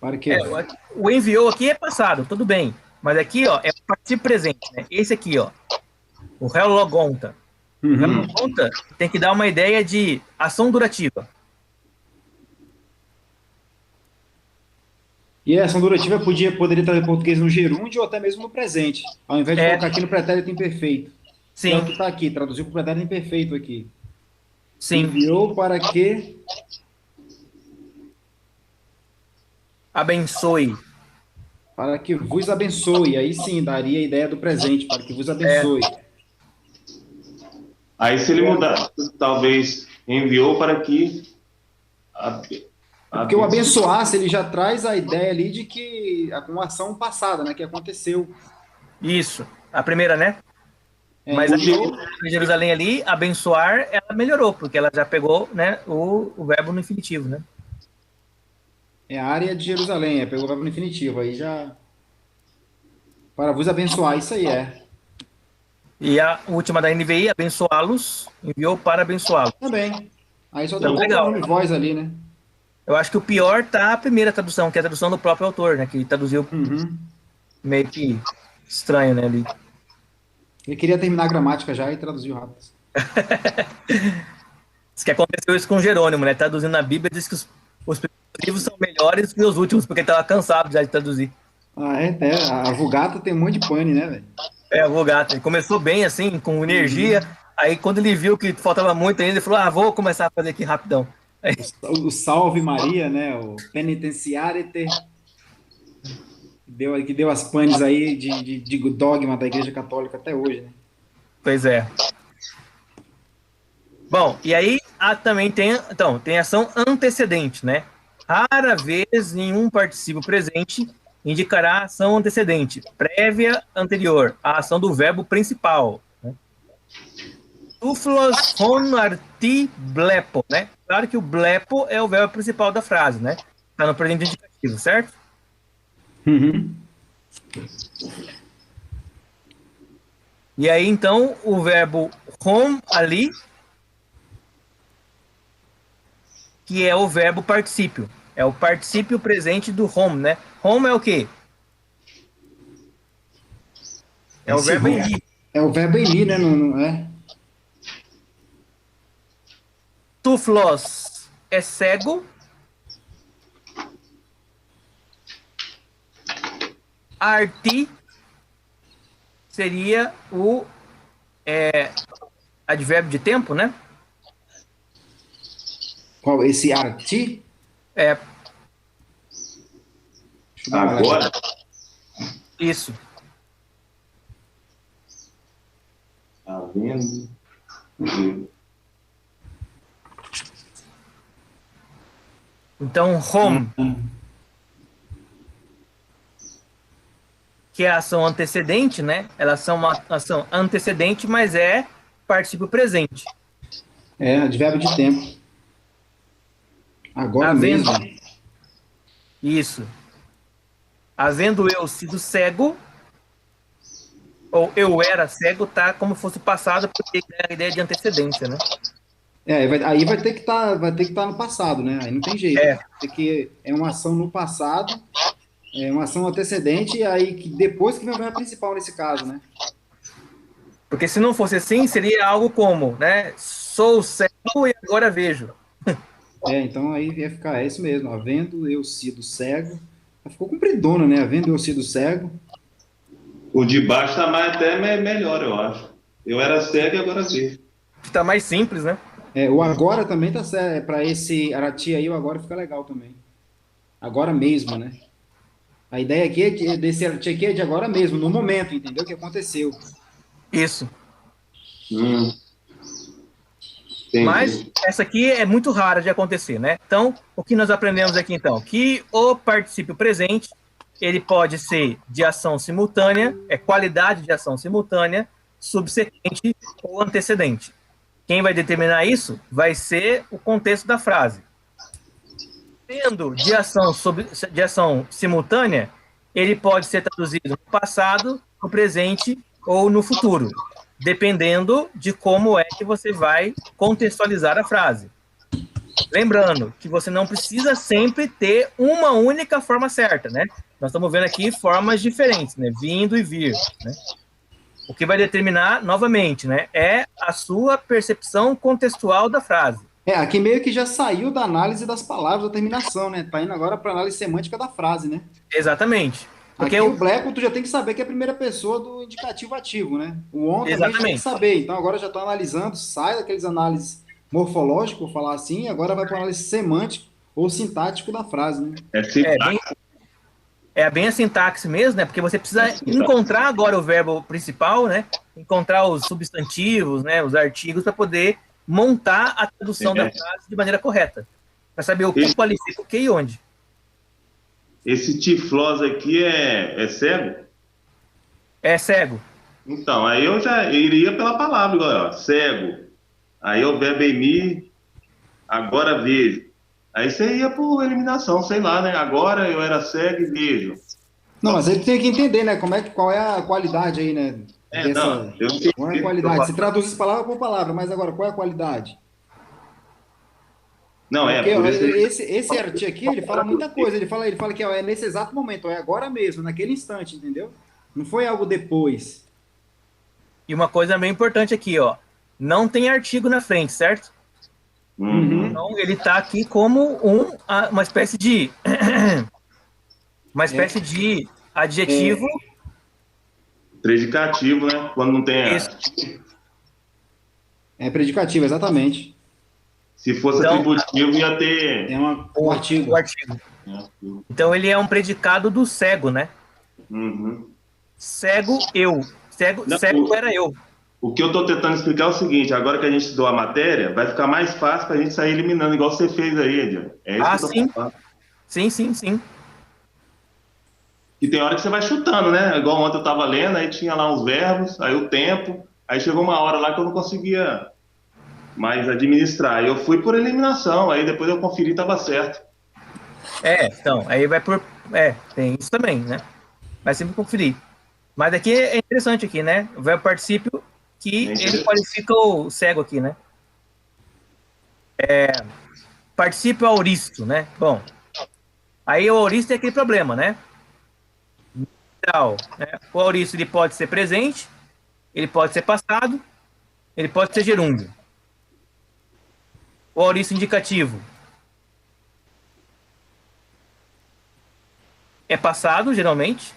Para que. O enviou aqui é passado, tudo bem. Mas aqui, ó, é o particípio presente, né? Esse aqui, ó. O réu logonta. O réu logonta tem que dar uma ideia de ação durativa. E a ação durativa poderia estar em português no gerúndio ou até mesmo no presente, ao invés de colocar aqui no pretérito imperfeito. Sim. É o que está aqui, traduziu para o pretérito imperfeito aqui. Sim. Enviou para que abençoe. Para que vos abençoe. Aí sim, daria a ideia do presente, para que vos abençoe. Aí se ele mudar, talvez enviou para que... Porque o abençoar-se, ele já traz a ideia ali de que uma ação passada, né, que aconteceu. Isso. A primeira, né? Mas aqui em Jerusalém ali, abençoar, ela melhorou, porque ela já pegou, né, o verbo no infinitivo, né? É a área de Jerusalém, pegou o verbo no infinitivo, aí já... Para vos abençoar, isso aí é. E a última da NVI, abençoá-los, enviou para abençoá-los. Também. Aí só trocou o legal, nome voz ali, né? Eu acho que o pior tá a primeira tradução, que é a tradução do próprio autor, né? Que traduziu meio que estranho, né? Ali. Ele queria terminar a gramática já e traduziu rápido. Diz que aconteceu isso com Jerônimo, né? Traduzindo na Bíblia, diz que os primeiros livros são melhores que os últimos, porque ele estava cansado já de traduzir. A Vulgata tem um monte de pane, né, velho? A Vulgata. Ele começou bem, assim, com energia. Aí, quando ele viu que faltava muito ainda, ele falou, vou começar a fazer aqui rapidão. O Salve Maria, né? O Penitenciarete, que deu as panes aí de dogma da Igreja Católica até hoje, né? Pois é. Bom, e aí também tem ação antecedente, né? Rara vez nenhum particípio presente indicará a ação antecedente, prévia anterior, a ação do verbo principal. Né? Tuflos hon arti blepo, né? Claro que o blepo é o verbo principal da frase, né? Está no presente indicativo, certo? E aí, então, o verbo hom ali, que é o verbo particípio. É o particípio presente do hom, né? Hom é o quê? É o verbo em li. É o verbo em li, né? Não é? Tuflos é cego. Arti seria o advérbio de tempo, né? Qual? Esse arti? Agora? Isso. Tá vendo? Então, home, que é a ação antecedente, né? Elas são uma ação antecedente, mas é particípio presente. É, advérbio de tempo. Agora Havendo. mesmo. Isso. Havendo eu sido cego, ou eu era cego, tá como se fosse passado, porque é a ideia de antecedência, né? Aí vai ter que estar no passado, né? Aí não tem jeito. É, Porque é uma ação no passado, é uma ação antecedente, e aí que depois que vem o verbo principal nesse caso, né? porque se não fosse assim, seria algo como, né? Sou cego e agora vejo. Então aí ia ficar, é isso mesmo, havendo eu sido cego, ficou compridona, né? Havendo eu sido cego, O de baixo tá mais, até melhor, eu acho. Eu era cego e agora vejo. Tá mais simples, né? o agora também tá certo, para esse arati aí, o agora fica legal também. Agora mesmo, né? A ideia aqui desse arati aqui é de agora mesmo, no momento, entendeu? O que aconteceu. Isso. Hum, Mas entendi. essa aqui é muito rara de acontecer, né? Então, o que nós aprendemos aqui, então? Que o particípio presente, ele pode ser de ação simultânea, é qualidade de ação simultânea, subsequente ou antecedente. Quem vai determinar isso vai ser o contexto da frase. Sendo de ação simultânea, ele pode ser traduzido no passado, no presente ou no futuro, dependendo de como é que você vai contextualizar a frase. Lembrando que você não precisa sempre ter uma única forma certa, né? Nós estamos vendo aqui formas diferentes, né? Vindo e vir, né? O que vai determinar, novamente, né? É a sua percepção contextual da frase. Aqui meio que já saiu da análise das palavras, da terminação, né? Tá indo agora para análise semântica da frase, né? Exatamente. Porque Aqui o Bleco, tu já tem que saber que é a primeira pessoa do indicativo ativo, né? O on também já tem que saber. Então agora já estou analisando, sai daqueles análises morfológicas, vou falar assim, agora vai para análise semântica ou sintático da frase, né? É bem a sintaxe mesmo, né? Porque você precisa encontrar agora o verbo principal, né? Encontrar os substantivos, né? Os artigos para poder montar a tradução da frase de maneira correta. Para saber o que qualifica o que e onde. Esse tiflosa aqui é cego? É cego. Então, aí eu já iria pela palavra, igual, ó, cego. Aí o verbo emi, agora vejo. Aí você ia por eliminação, sei lá, né? Agora eu era cego e vejo. Não, mas ele tem que entender, né? Qual é a qualidade aí, né? Não, eu qual é a qualidade? Se traduz palavra por palavra, mas agora, qual é a qualidade? Não, porque por isso esse artigo aqui, ele fala muita coisa. Ele fala que é nesse exato momento, é agora mesmo, naquele instante, entendeu? Não foi algo depois. E uma coisa bem importante aqui, ó. Não tem artigo na frente, certo? Então, ele está aqui como uma espécie de de adjetivo. Predicativo, né? Quando não tem É predicativo, exatamente. Se fosse atributivo, ia ter o artigo. Então, ele é um predicado do cego, né? Cego, eu. Cego era eu. O que eu estou tentando explicar é o seguinte: agora que a gente estudou a matéria, vai ficar mais fácil para a gente sair eliminando, igual você fez aí, Edian. É isso que eu tô falando. Sim. E tem hora que você vai chutando, né? Igual ontem eu estava lendo, aí tinha lá uns verbos, aí o tempo, aí chegou uma hora lá que eu não conseguia mais administrar. Aí eu fui por eliminação, aí depois eu conferi e estava certo. Então, aí vai por... tem isso também, né? Vai sempre conferir. Mas aqui é interessante aqui, né? O verbo particípio que ele qualifica o cego aqui, né? Particípio auristo, né? Bom, aí o auristo é aquele problema, né? Então, o auristo ele pode ser presente, ele pode ser passado, ele pode ser gerúndio. O auristo indicativo é passado, geralmente.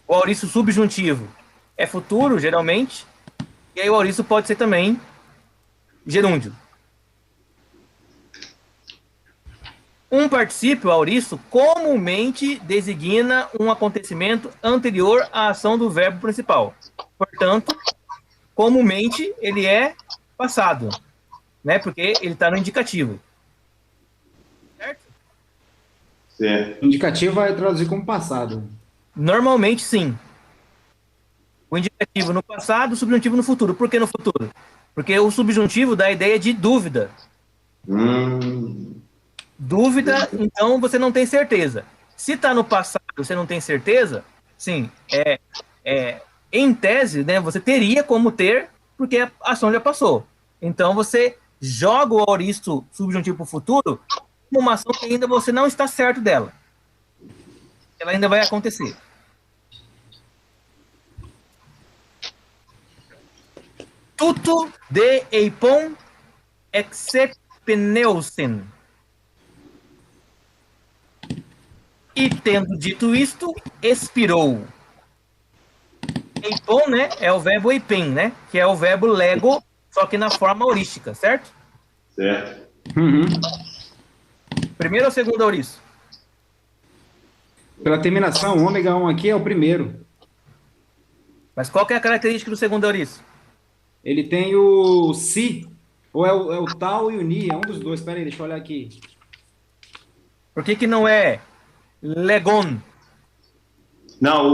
O auristo subjuntivo é futuro, geralmente. E aí o auristo pode ser também gerúndio. Um particípio auristo comumente designa um acontecimento anterior à ação do verbo principal. Portanto, comumente ele é passado, né? Porque ele está no indicativo. Certo? Certo. O indicativo vai traduzir como passado. Normalmente, sim. O indicativo no passado, o subjuntivo no futuro. Por que no futuro? Porque o subjuntivo dá a ideia de dúvida. Dúvida, então você não tem certeza. Se está no passado, você não tem certeza, sim, em tese, né, você teria como ter, porque a ação já passou. Então você joga o aoristo subjuntivo para o futuro como uma ação que ainda você não está certo dela. Ela ainda vai acontecer. Tuto de eipon excepneusen. E tendo dito isto, expirou. Eipon, né, é o verbo eipen, né, que é o verbo lego, só que na forma aurística, certo? Certo. Uhum. Primeiro ou segundo auristo? Pela terminação, o ômega 1 aqui é o primeiro. Mas qual que é a característica do segundo auristo? Ele tem o si, ou é o tal e o ni, é um dos dois. Espera aí, deixa eu olhar aqui. Por que não é legon? Não,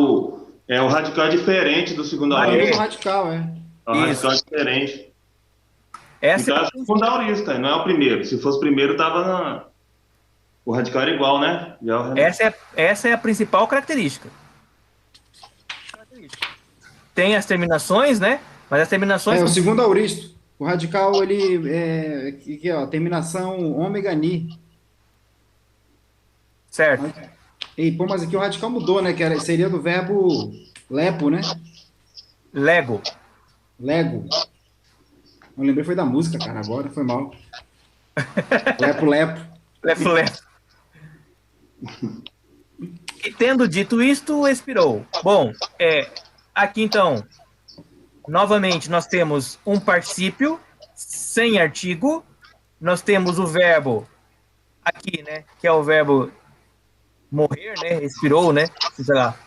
o radical é diferente do segundo Ah, é o mesmo aurista. radical, é. O radical é diferente. Essa Então é o segundo aurista, não é o primeiro. Se fosse o primeiro, o radical era igual, né? essa é a principal característica. Tem as terminações, né? Mas as terminações... É o segundo auristo. O radical, ele que ó, terminação ômega ni. Certo. E, pô, mas aqui o radical mudou, né? Seria do verbo lepo, né? Lego. Lego. Não lembrei, foi da música, cara, agora, foi mal. Lepo, lepo. Lepo, lepo. E tendo dito isto, expirou. Bom, aqui então, novamente, nós temos um particípio sem artigo, nós temos o verbo aqui, né, que é o verbo morrer, né, expirou, né, sei lá.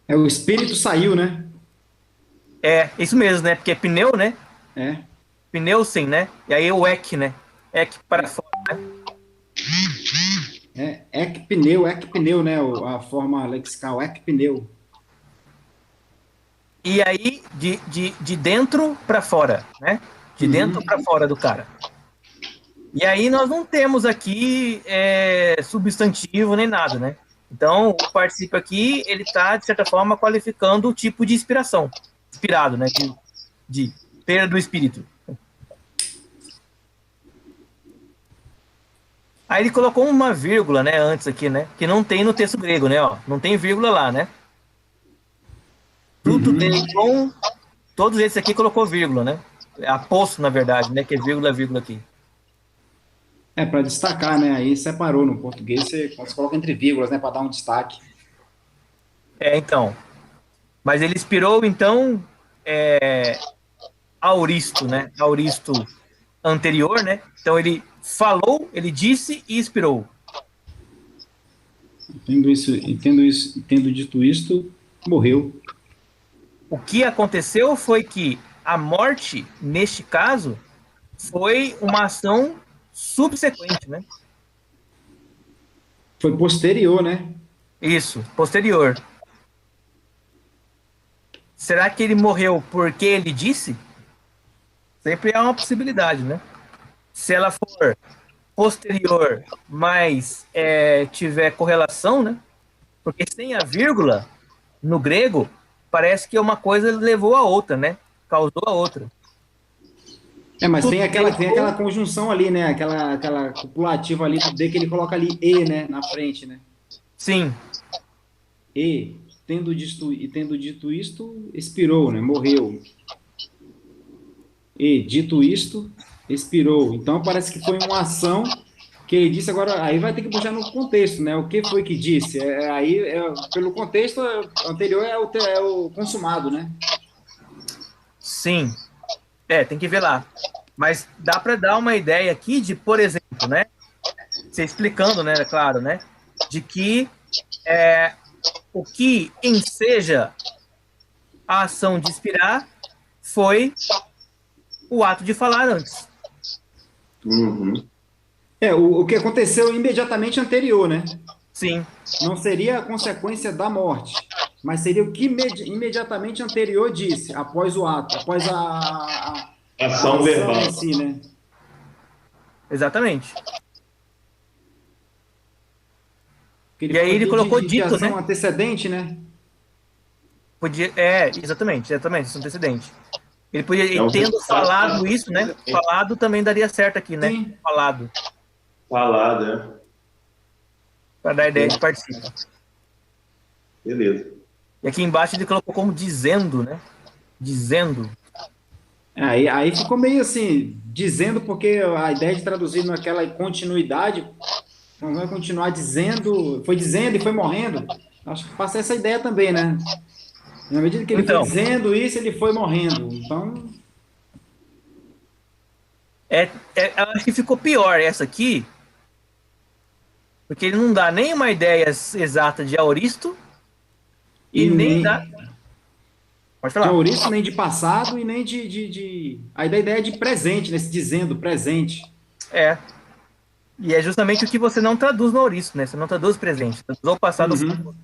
É, o espírito saiu, né? É, isso mesmo, né, porque é pneu, né, É. pneu sem, né, e aí o ek, né, ek para fora, né. Ecpneu, né? A forma lexical, ecpneu. E aí, de dentro para fora, né? De dentro para fora do cara. E aí nós não temos aqui substantivo nem nada, né? Então, o particípio aqui, ele está, de certa forma, qualificando o tipo de inspiração. Inspirado, né? De perda do espírito. Aí ele colocou uma vírgula, né, antes aqui, né? Que não tem no texto grego, né? Ó, não tem vírgula lá, né? Tudo dele com... Todos esses aqui colocou vírgula, né? Aposto, na verdade, né? Que é vírgula aqui. É, para destacar, né? Aí separou no português, você coloca entre vírgulas, né? Para dar um destaque. Então. Mas ele inspirou, então, auristo, né? Auristo anterior, né? Então ele falou, ele disse e inspirou. Tendo dito isto, morreu. O que aconteceu foi que a morte, neste caso, foi uma ação subsequente, né? Foi posterior, né? Isso, posterior. Será que ele morreu porque ele disse? Sempre há uma possibilidade, né? Se ela for posterior, mas tiver correlação, né? Porque sem a vírgula, no grego, parece que uma coisa levou a outra, né? Causou a outra. Mas tem aquela conjunção ali, né? Aquela copulativa ali do D que ele coloca ali E, né? Na frente, né? Sim. E, tendo dito isto, expirou, né? Morreu. E, dito isto, expirou. Então, parece que foi uma ação que ele disse. Agora, aí vai ter que puxar no contexto, né? O que foi que disse? Pelo contexto anterior, é o consumado, né? Sim. Tem que ver lá. Mas dá para dar uma ideia aqui de, por exemplo, né? Você explicando, né? Claro, né? De que o que enseja a ação de inspirar foi o ato de falar antes. Uhum. O que aconteceu imediatamente anterior, né? Sim. Não seria a consequência da morte, mas seria o que imediatamente anterior disse, após o ato, após a ação verbal em si, né? Exatamente. E aí ele colocou dito, ação né? antecedente, né? Podia, exatamente, isso é antecedente. Ele podia, É um tendo resultado falado isso, né? Falado também daria certo aqui, né? Sim. Falado. falado, né? Para dar a ideia de participa. Beleza. E aqui embaixo ele colocou como dizendo, né? Dizendo. Aí ficou meio assim, dizendo, porque a ideia de traduzir naquela continuidade, não vai continuar dizendo, foi dizendo e foi morrendo. Acho que passa essa ideia também, né? Na medida que ele foi Então, dizendo isso, ele foi morrendo. Então, eu acho que ficou pior essa aqui, porque ele não dá nem uma ideia exata de aoristo e e nem nem dá. Pode de falar. ouriço, nem de passado, e nem Aí da ideia de presente, nesse dizendo, presente. É. E é justamente o que você não traduz no aoristo, né? Você não traduz presente, traduz o passado ou futuro. Uhum.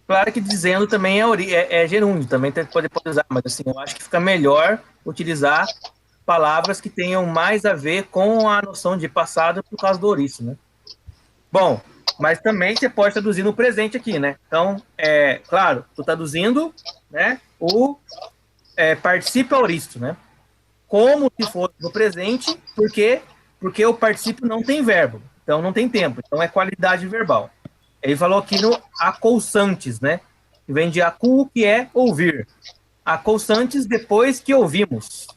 Claro que dizendo também é gerúndio, também pode usar, mas assim, eu acho que fica melhor utilizar palavras que tenham mais a ver com a noção de passado por causa do ouriço, né? Bom, mas também você pode traduzir no presente aqui, né? Então, claro, estou traduzindo, né, o participo aoristo, né? Como se fosse no presente, porque o participo não tem verbo, então não tem tempo, então é qualidade verbal. Ele falou aqui no acousantes, né? Que vem de acu, que é ouvir. Acousantes depois que ouvimos.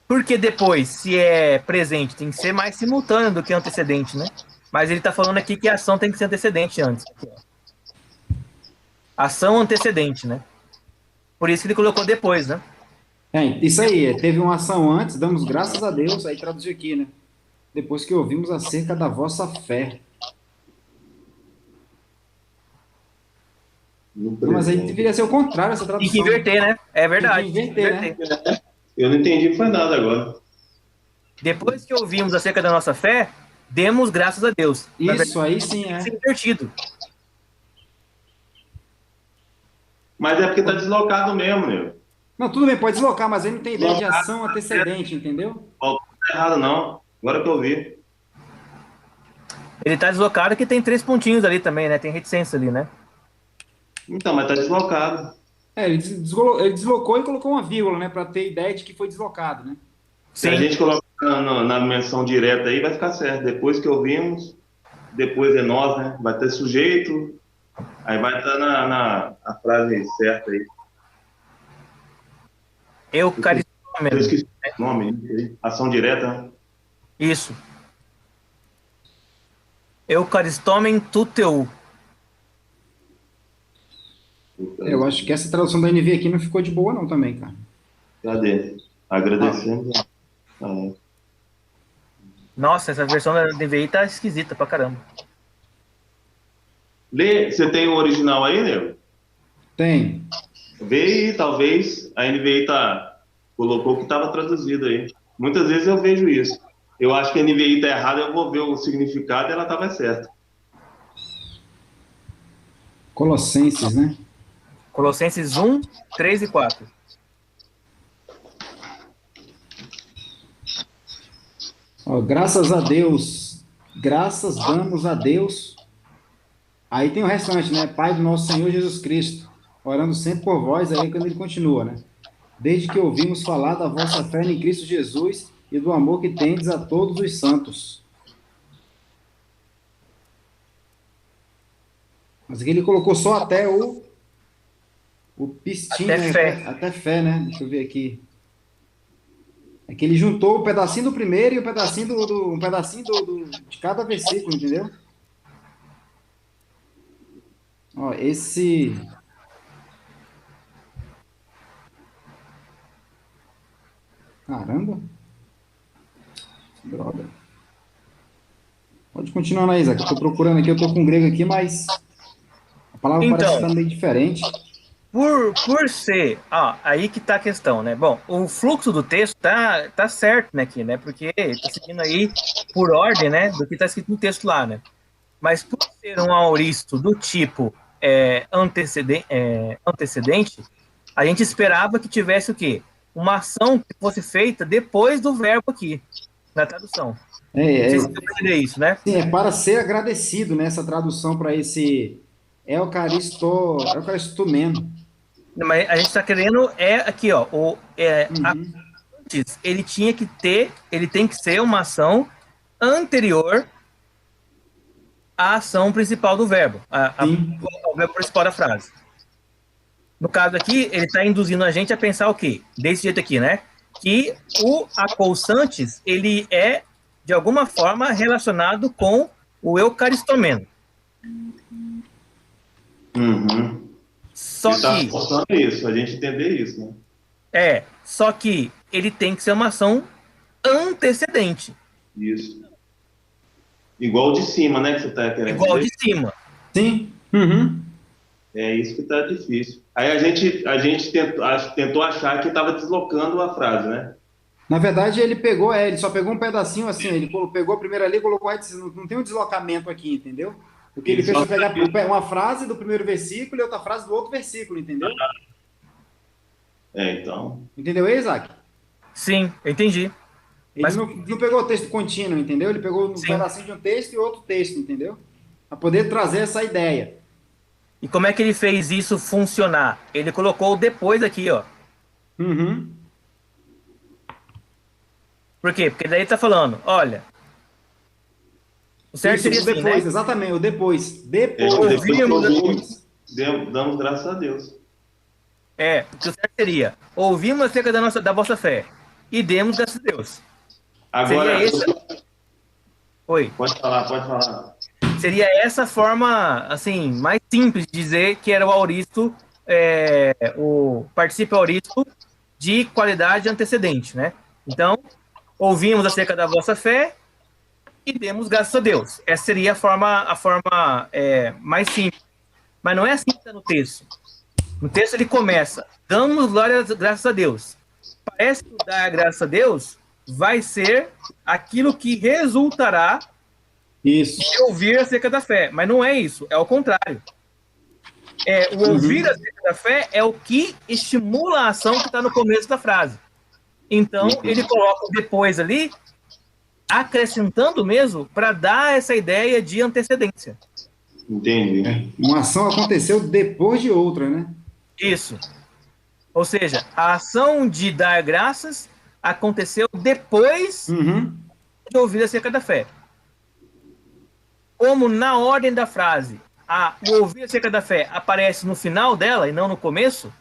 Por que depois, se é presente? Tem que ser mais simultâneo do que antecedente, né? Mas ele está falando aqui que a ação tem que ser antecedente antes. Aqui, ó. Ação antecedente, né? Por isso que ele colocou depois, né? Isso aí, teve uma ação antes, damos graças a Deus, aí traduziu aqui, né? Depois que ouvimos acerca da vossa fé. No Não, mas aí presente. deveria ser o contrário, essa Tem que tradução. inverter, né? É verdade. Tem que inverter, né? Eu não entendi foi nada agora. Depois que ouvimos acerca da nossa fé, demos graças a Deus. Na Isso, verdade, aí sim, tem que é. ser invertido. Mas é porque tá deslocado mesmo, meu. Não, tudo bem, pode deslocar, mas aí não tem ideia de Deslocado, ação antecedente, entendeu? Não tá errado, não. Agora que eu vi. Ele está deslocado que tem 3 pontinhos ali também, né? Tem reticência ali, né? Então, mas tá deslocado. Ele deslocou e colocou uma vírgula, né? Para ter ideia de que foi deslocado, né? Se a Sim. gente colocar na menção direta aí, vai ficar certo. Depois que ouvimos, depois é nós, né? Vai ter sujeito, aí vai estar na frase certa aí. Eu Eucaristômeno. esqueci o nome, aí. Ação direta, né? Isso. Eucaristomen tuteu. Eu acho que essa tradução da NV aqui não ficou de boa, não, também, cara. Cadê? Agradecendo. Nossa, essa versão da DVI tá esquisita pra caramba. Lê, você tem o original aí, Nego? Tem. Vê aí, talvez a NVI colocou o que estava traduzido aí. Muitas vezes eu vejo isso. Eu acho que a NVI está errada, eu vou ver o significado e ela estava certa. Colossenses, né? Colossenses 1, 3 e 4. Ó, graças a Deus. Graças damos a Deus. Aí tem o restante, né? Pai do nosso Senhor Jesus Cristo, orando sempre por vós, aí quando ele continua, né? Desde que ouvimos falar da vossa fé em Cristo Jesus e do amor que tendes a todos os santos. Mas aqui ele colocou só até o pistinho, Até né? fé. Até fé, né? Deixa eu ver aqui. É que ele juntou o pedacinho do primeiro e o pedacinho de cada versículo, entendeu? Ó, esse... Caramba. Droga. Pode continuar aí, Isaac. Eu tô procurando aqui, eu tô com grego aqui, mas a palavra parece Então, estar meio diferente. por ser... aí que tá a questão, né? Bom, o fluxo do texto tá certo, né, aqui, né? Porque tá seguindo aí por ordem, né, do que tá escrito no texto lá, né? Mas por ser um aoristo do tipo antecedente, a gente esperava que tivesse o quê? Uma ação que fosse feita depois do verbo aqui, na tradução. É, Não sei é, se você vai entender isso, né? sim, é para ser agradecido, né? Essa tradução para esse Eucaristomeno. Mas a gente está querendo aqui, ó, Uhum. antes, ele tem que ser uma ação anterior à ação principal do verbo, Sim, ao verbo principal da frase. No caso aqui, ele está induzindo a gente a pensar o quê? Desse jeito aqui, né? Que o acousantes, ele é, de alguma forma, relacionado com o eucaristomeno. Uhum. Ele Só está que, forçando isso, a gente entender isso, né? só que ele tem que ser uma ação antecedente, Isso. Igual o de cima, né, que você está querendo igual dizer? de cima. sim. Uhum. É isso que está difícil. Aí a gente tentou achar que estava deslocando a frase, né? Na verdade, ele só pegou um pedacinho assim, pegou a primeira ali e colocou aí, não tem um deslocamento aqui, entendeu? O que ele Ele fez só foi pegar uma frase do primeiro versículo e outra frase do outro versículo, entendeu? então. Entendeu aí, Isaac? Sim, eu entendi. Ele Mas, não pegou o texto contínuo, entendeu? Ele pegou um sim. pedacinho de um texto e outro texto, entendeu? Para poder trazer essa ideia. E como é que ele fez isso funcionar? Ele colocou o depois aqui, ó. Uhum. Por quê? Porque daí tá falando, olha, o certo Isso, seria o assim, né? depois, exatamente, o depois. É, Depois, depois que Ouvimos, ouvimos, damos graças a Deus. porque o certo seria, ouvimos acerca da vossa fé e demos graças a Deus. Seria Agora, esse, oi, pode falar. seria essa forma, assim, mais simples de dizer que era o auristo, o particípio auristo de qualidade antecedente, né? Então, ouvimos acerca da vossa fé e demos graças a Deus. Essa seria a forma mais simples. Mas não é assim que está no texto. No texto ele começa, damos graças a Deus. Parece que o dar graças a Deus vai ser aquilo que resultará isso. de ouvir acerca da fé. Mas não é isso, é o contrário. O ouvir Uhum. acerca da fé é o que estimula a ação que está no começo da frase. Então, ele coloca depois ali, acrescentando mesmo, para dar essa ideia de antecedência. Entendi. Uma ação aconteceu depois de outra, né? Isso. Ou seja, a ação de dar graças aconteceu depois Uhum. de ouvir acerca da fé. Como na ordem da frase, o ouvir acerca da fé aparece no final dela e não no começo,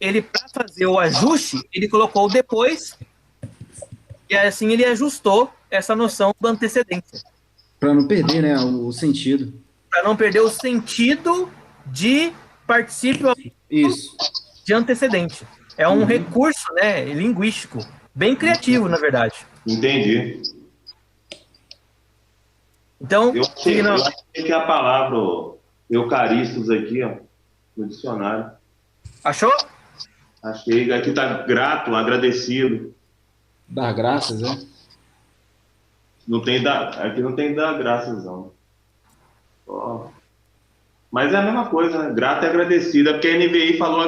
ele, para fazer o ajuste, ele colocou depois e assim ele ajustou essa noção da antecedência. Para não perder, né, o sentido. Para não perder o sentido de particípio Isso. de antecedente. É um recurso, né, linguístico, bem criativo, na verdade. Entendi. Então, Eu achei que a palavra Eucaristos aqui, ó, no dicionário. achou? Achei. Aqui tá grato, agradecido. Dar graças, né? Aqui não tem dar graças, não. Ó. Mas é a mesma coisa, né? Grato e agradecido. É porque a NVI falou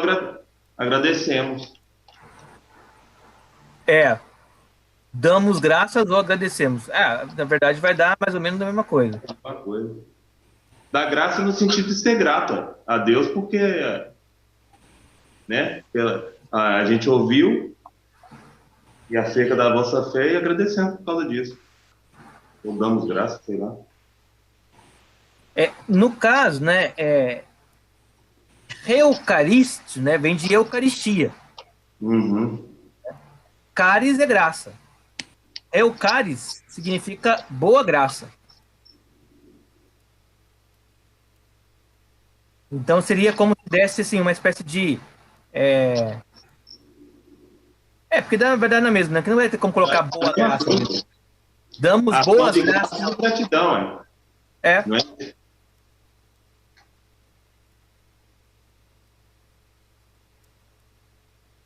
agradecemos. Damos graças ou agradecemos. Na verdade, vai dar mais ou menos a mesma coisa. É a mesma coisa. Dar graça no sentido de ser grato a Deus, porque, né? A gente ouviu e acerca da vossa fé e agradecemos por causa disso. Ou damos graças, sei lá. No caso, né, eucariste, né, vem de Eucaristia. Uhum. Caris é graça. Eucaris significa boa graça. Então seria como se desse assim, uma espécie de. Porque na verdade não é mesmo, né? Que não vai ter como colocar boa graça. Damos boas graças. É gratidão, não é?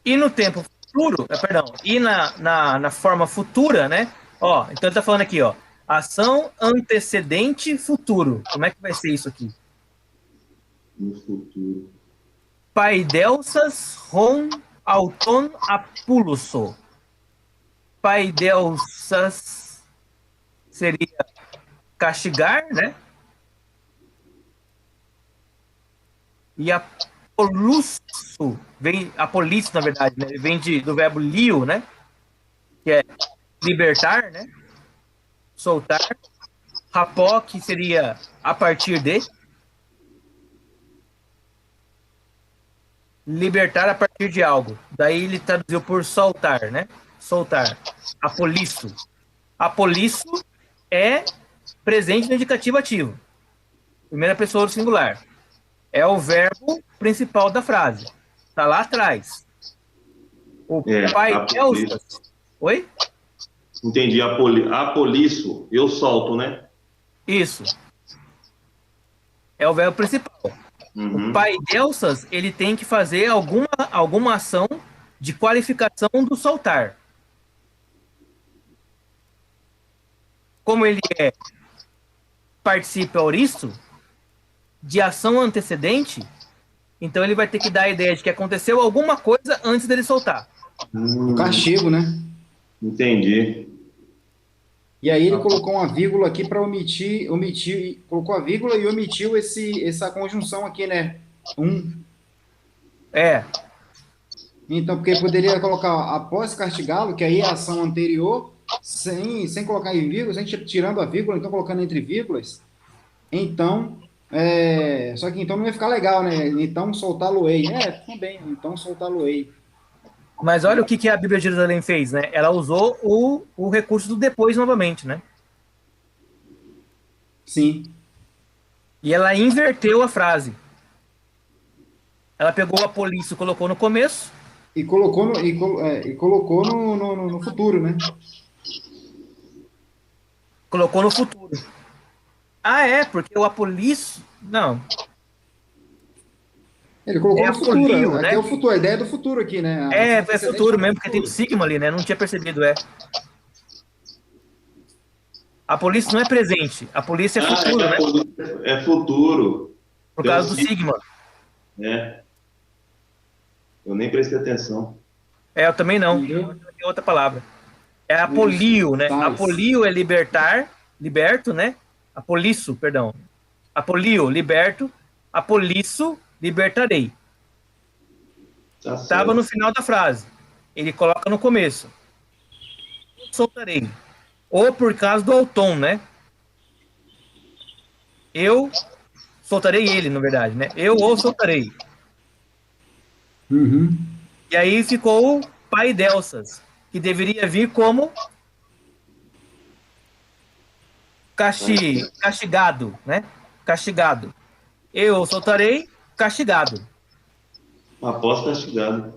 E no tempo futuro, perdão, e na forma futura, né? Ó, então ele tá falando aqui, ó. Ação antecedente futuro. Como é que vai ser isso aqui? No futuro. Paidelsas ron auton apuluso. Paidelsas seria castigar, né? E apolusso, apolisso, na verdade, né? Vem do verbo lio, né? Que é libertar, né? Soltar. Rapó, que seria a partir de. Libertar a partir de algo. Daí ele traduziu por soltar, né? Soltar. Apolisso. Apolisso é presente no indicativo ativo. Primeira pessoa do singular. É o verbo principal da frase. Está lá atrás. O pai apolisso. Oi? Entendi. Apolisso, eu solto, né? Isso. É o verbo principal. O pai Delsas, ele tem que fazer alguma ação de qualificação do soltar. Como ele participa auristo, de ação antecedente, então ele vai ter que dar a ideia de que aconteceu alguma coisa antes dele soltar. O castigo, né? Entendi. E aí ele colocou uma vírgula aqui para omitir, colocou a vírgula e omitiu essa conjunção aqui, né? Então, porque poderia colocar após castigá-lo, que aí é a ação anterior, sem colocar em vírgula, sem tirando a vírgula, então colocando entre vírgulas. Então, só que então não ia ficar legal, né? Então soltá-lo-ei. Também, então soltá-lo-ei. Mas olha o que a Bíblia de Jerusalém fez, né? Ela usou o recurso do depois novamente, né? Sim. E ela inverteu a frase. Ela pegou o apolício, colocou no começo. E colocou no futuro, né? Colocou no futuro. Porque o apolício... Não. Ele colocou no futuro, apolio, né? Aqui é o futuro, a ideia é do futuro aqui, né? É futuro mesmo, porque tem o sigma ali, né? Não tinha percebido, A polícia não é presente, a polícia é futuro, né? É futuro. Por causa do sigma. Eu nem prestei atenção. Eu também não. Tem outra palavra. É apolio, né? Apolio é liberto, né? Apolisso, perdão. Apolio, liberto. Apolisso, libertarei. Estava no final da frase. Ele coloca no começo. Soltarei. Ou por causa do autom, né? Eu soltarei ele, na verdade, né? Eu ou soltarei. E aí ficou o pai Delsas, que deveria vir como castigado, né? Castigado. Eu soltarei, castigado. Após castigado.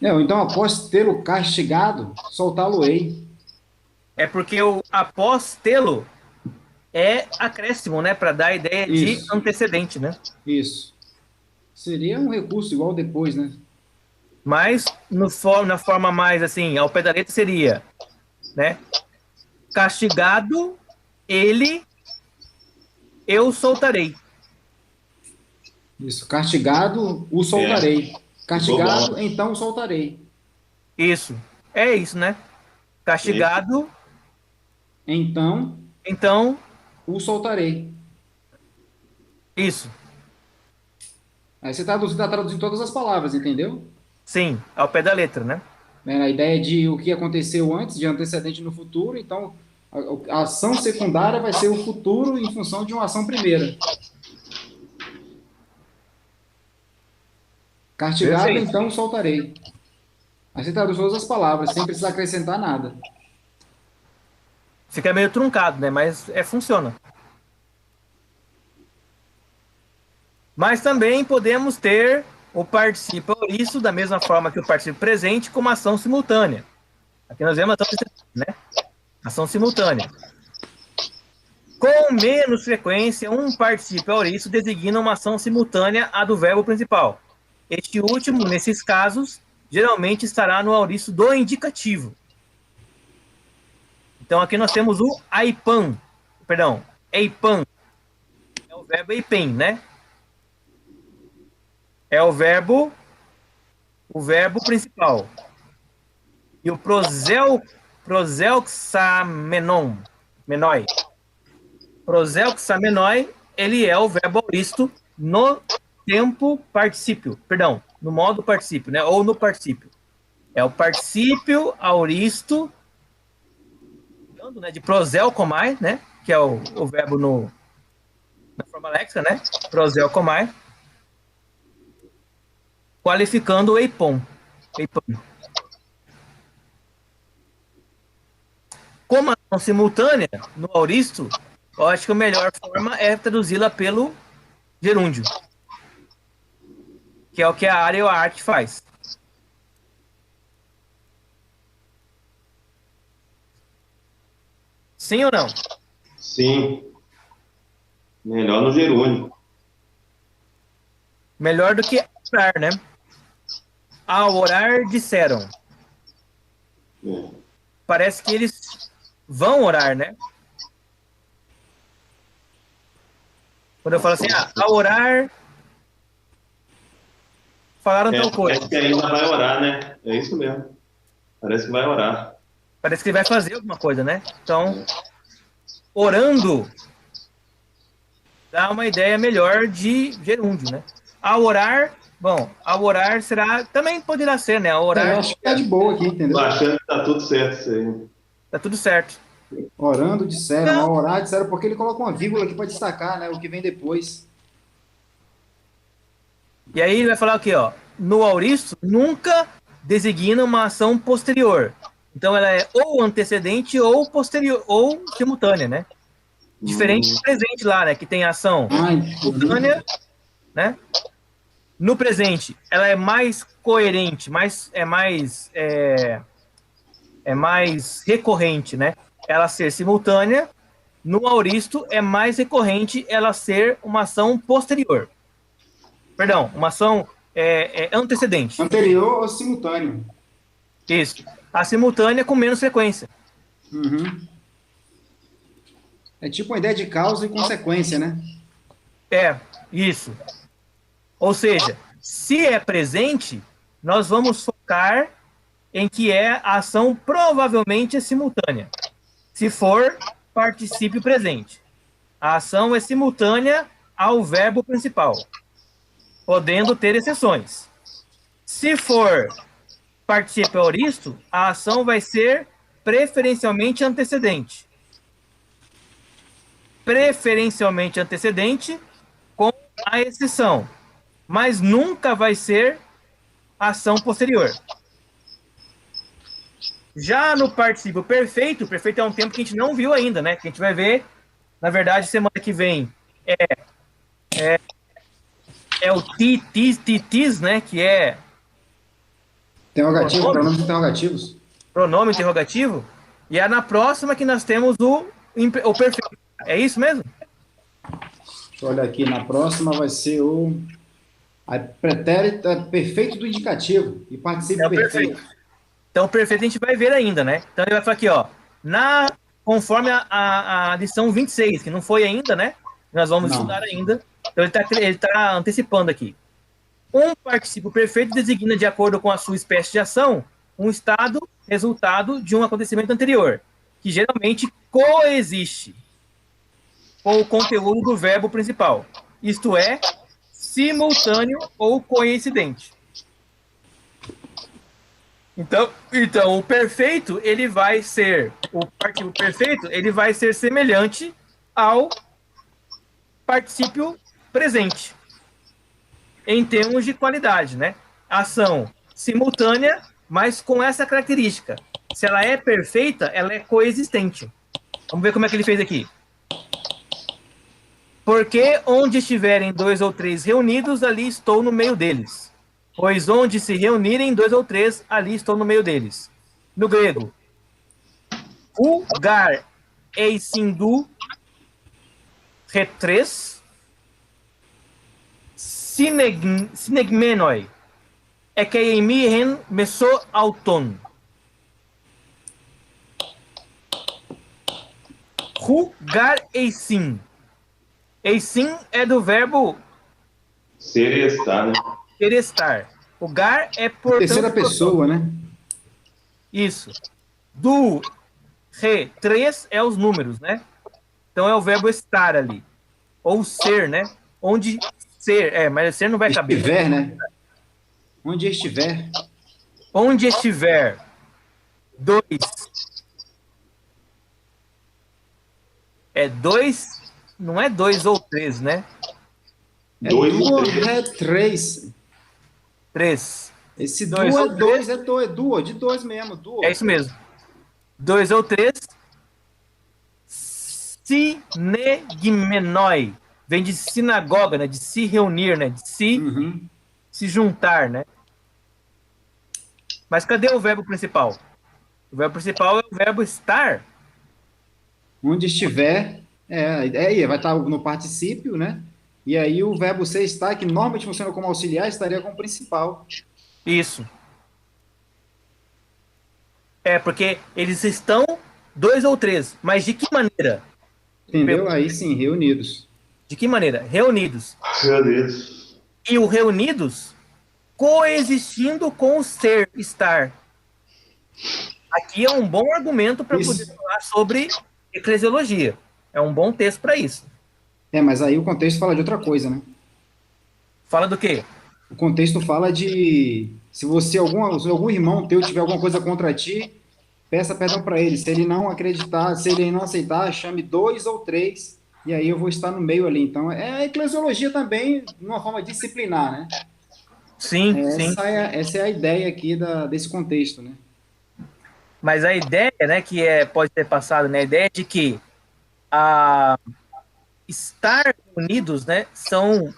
Então, após tê-lo castigado, soltá-lo-ei. É porque o após tê-lo é acréscimo, né? Para dar a ideia de antecedente, né? Isso. Seria um recurso igual depois, né? Mas na forma mais assim, ao pé da letra seria, né? Castigado, eu soltarei. Isso. Castigado, o soltarei. Castigado, então soltarei. Isso. É isso, né? Castigado. Então, o soltarei. Isso. Aí você está traduzindo todas as palavras, entendeu? Sim, ao pé da letra, né? A ideia de o que aconteceu antes, de antecedente no futuro, então a ação secundária vai ser o futuro em função de uma ação primeira. Castigado, perfeito. Então soltarei. Aí você traduz todas as palavras, sem precisar acrescentar nada. Fica meio truncado, né? Mas funciona. Mas também podemos ter o particípio auristo da mesma forma que o particípio presente, como ação simultânea. Aqui nós vemos a ação, né? Ação simultânea. Com menos frequência, um particípio auristo designa uma ação simultânea à do verbo principal. Este último, nesses casos, geralmente estará no auristo do indicativo. Então, aqui nós temos o eipan. É o verbo eipen, né? É o verbo principal. E o proselxamenon, menoi. Proselxamenoi, ele é o verbo auristo no tempo particípio, perdão, no modo particípio, né? Ou no particípio. É o particípio auristo, né, de proselkomai, né? Que é o verbo na forma léxica, né? Proselkomai, qualificando o eipon. Como ação simultânea, no auristo, eu acho que a melhor forma é traduzi-la pelo gerúndio, que é o que a área ou a arte faz. Sim ou não? Sim. Melhor no gerúndio. Melhor do que orar, né? Ao orar, disseram. É. Parece que eles vão orar, né? Quando eu falo assim, ao orar, falaram tal coisa. Parece que ainda vai orar, né? É isso mesmo. Parece que vai orar. Parece que ele vai fazer alguma coisa, né? Então, orando dá uma ideia melhor de gerúndio, né? Ao orar, bom, ao orar será, também poderá ser, né? Ao orar, Eu acho que tá de boa aqui, entendeu? Tô achando que tá tudo certo isso aí. tá tudo certo. Orando, disseram, ao orar, disseram, porque ele colocou uma vírgula aqui para destacar, né, o que vem depois. E aí ele vai falar aqui, ó, no auristo nunca designa uma ação posterior. Então ela é ou antecedente ou posterior, ou simultânea, né? Diferente do presente lá, né? Que tem ação simultânea, né? No presente, ela é mais coerente, é mais recorrente, né? Ela ser simultânea. No auristo, é mais recorrente ela ser uma ação posterior. Perdão, uma ação antecedente. Anterior ou simultâneo. Isso. A simultânea com menos frequência. Uhum. É tipo uma ideia de causa e consequência, né? Isso. Ou seja, se é presente, nós vamos focar em que a ação provavelmente é simultânea. Se for particípio presente. A ação é simultânea ao verbo principal, podendo ter exceções. Se for particípio auristo, a ação vai ser preferencialmente antecedente. Preferencialmente antecedente com a exceção, mas nunca vai ser ação posterior. Já no particípio perfeito, perfeito é um tempo que a gente não viu ainda, né? Que a gente vai ver, na verdade, semana que vem é o tis, né? Que é Interrogativo, pronomes interrogativos. pronome interrogativo. E é na próxima que nós temos o perfeito. É isso mesmo? Deixa eu olhar aqui, na próxima vai ser o pretérito perfeito do indicativo e particípio perfeito. Então, o perfeito a gente vai ver ainda, né? Então, ele vai falar aqui, ó, conforme a lição 26, que não foi ainda, né? Nós vamos estudar ainda. Então, ele tá antecipando aqui. Um particípio perfeito designa, de acordo com a sua espécie de ação, um estado, resultado de um acontecimento anterior, que geralmente coexiste com o conteúdo do verbo principal. Isto é, simultâneo ou coincidente. Então, o perfeito, ele vai ser, o particípio perfeito, ele vai ser semelhante ao particípio presente, em termos de qualidade, né? Ação simultânea, mas com essa característica. Se ela é perfeita, ela é coexistente. Vamos ver como é que ele fez aqui. Porque onde estiverem 2 ou 3 reunidos, ali estou no meio deles. Pois onde se reunirem 2 ou 3, ali estou no meio deles. No grego, gar eisindu retres sinegmenoi ekeimihen meso auton. Gar eisin. Eisin é do verbo ser e estar, né? Ser e estar. O gar é, portanto, terceira pessoa, né? Isso. Do Três é os números, né? Então é o verbo estar ali. Ou ser, né? Onde ser, mas ser não vai caber. Estiver, né? Onde estiver. Onde estiver dois. Dois, não é dois ou três, né? Dois ou duas, três. é três. Três. Esse Dois duas ou é dois, é dois, duas, de dois mesmo, duas. É isso mesmo. Dois ou três. Sinegmenoi. Vem de sinagoga, né? De se reunir, né? De se juntar, né? Mas cadê o verbo principal? O verbo principal é o verbo estar. Onde estiver, aí vai estar no particípio, né? E aí o verbo ser estar, que normalmente funciona como auxiliar, estaria como principal. Isso. Porque eles estão dois ou três. Mas de que maneira? Entendeu? Aí sim, reunidos. De que maneira? Reunidos. Reunidos. E o reunidos coexistindo com o ser, estar. Aqui é um bom argumento para poder falar sobre eclesiologia. É um bom texto para isso. Mas aí o contexto fala de outra coisa, né? Fala do quê? O contexto fala de se algum irmão teu tiver alguma coisa contra ti, peça perdão para ele. Se ele não acreditar, se ele não aceitar, chame 2 ou 3, e aí eu vou estar no meio ali. Então, é a eclesiologia também, de uma forma disciplinar, né? Sim, sim. Essa é a ideia aqui desse contexto, né? Mas a ideia, né, que pode ter passado, né, a ideia de que estar unidos, né, são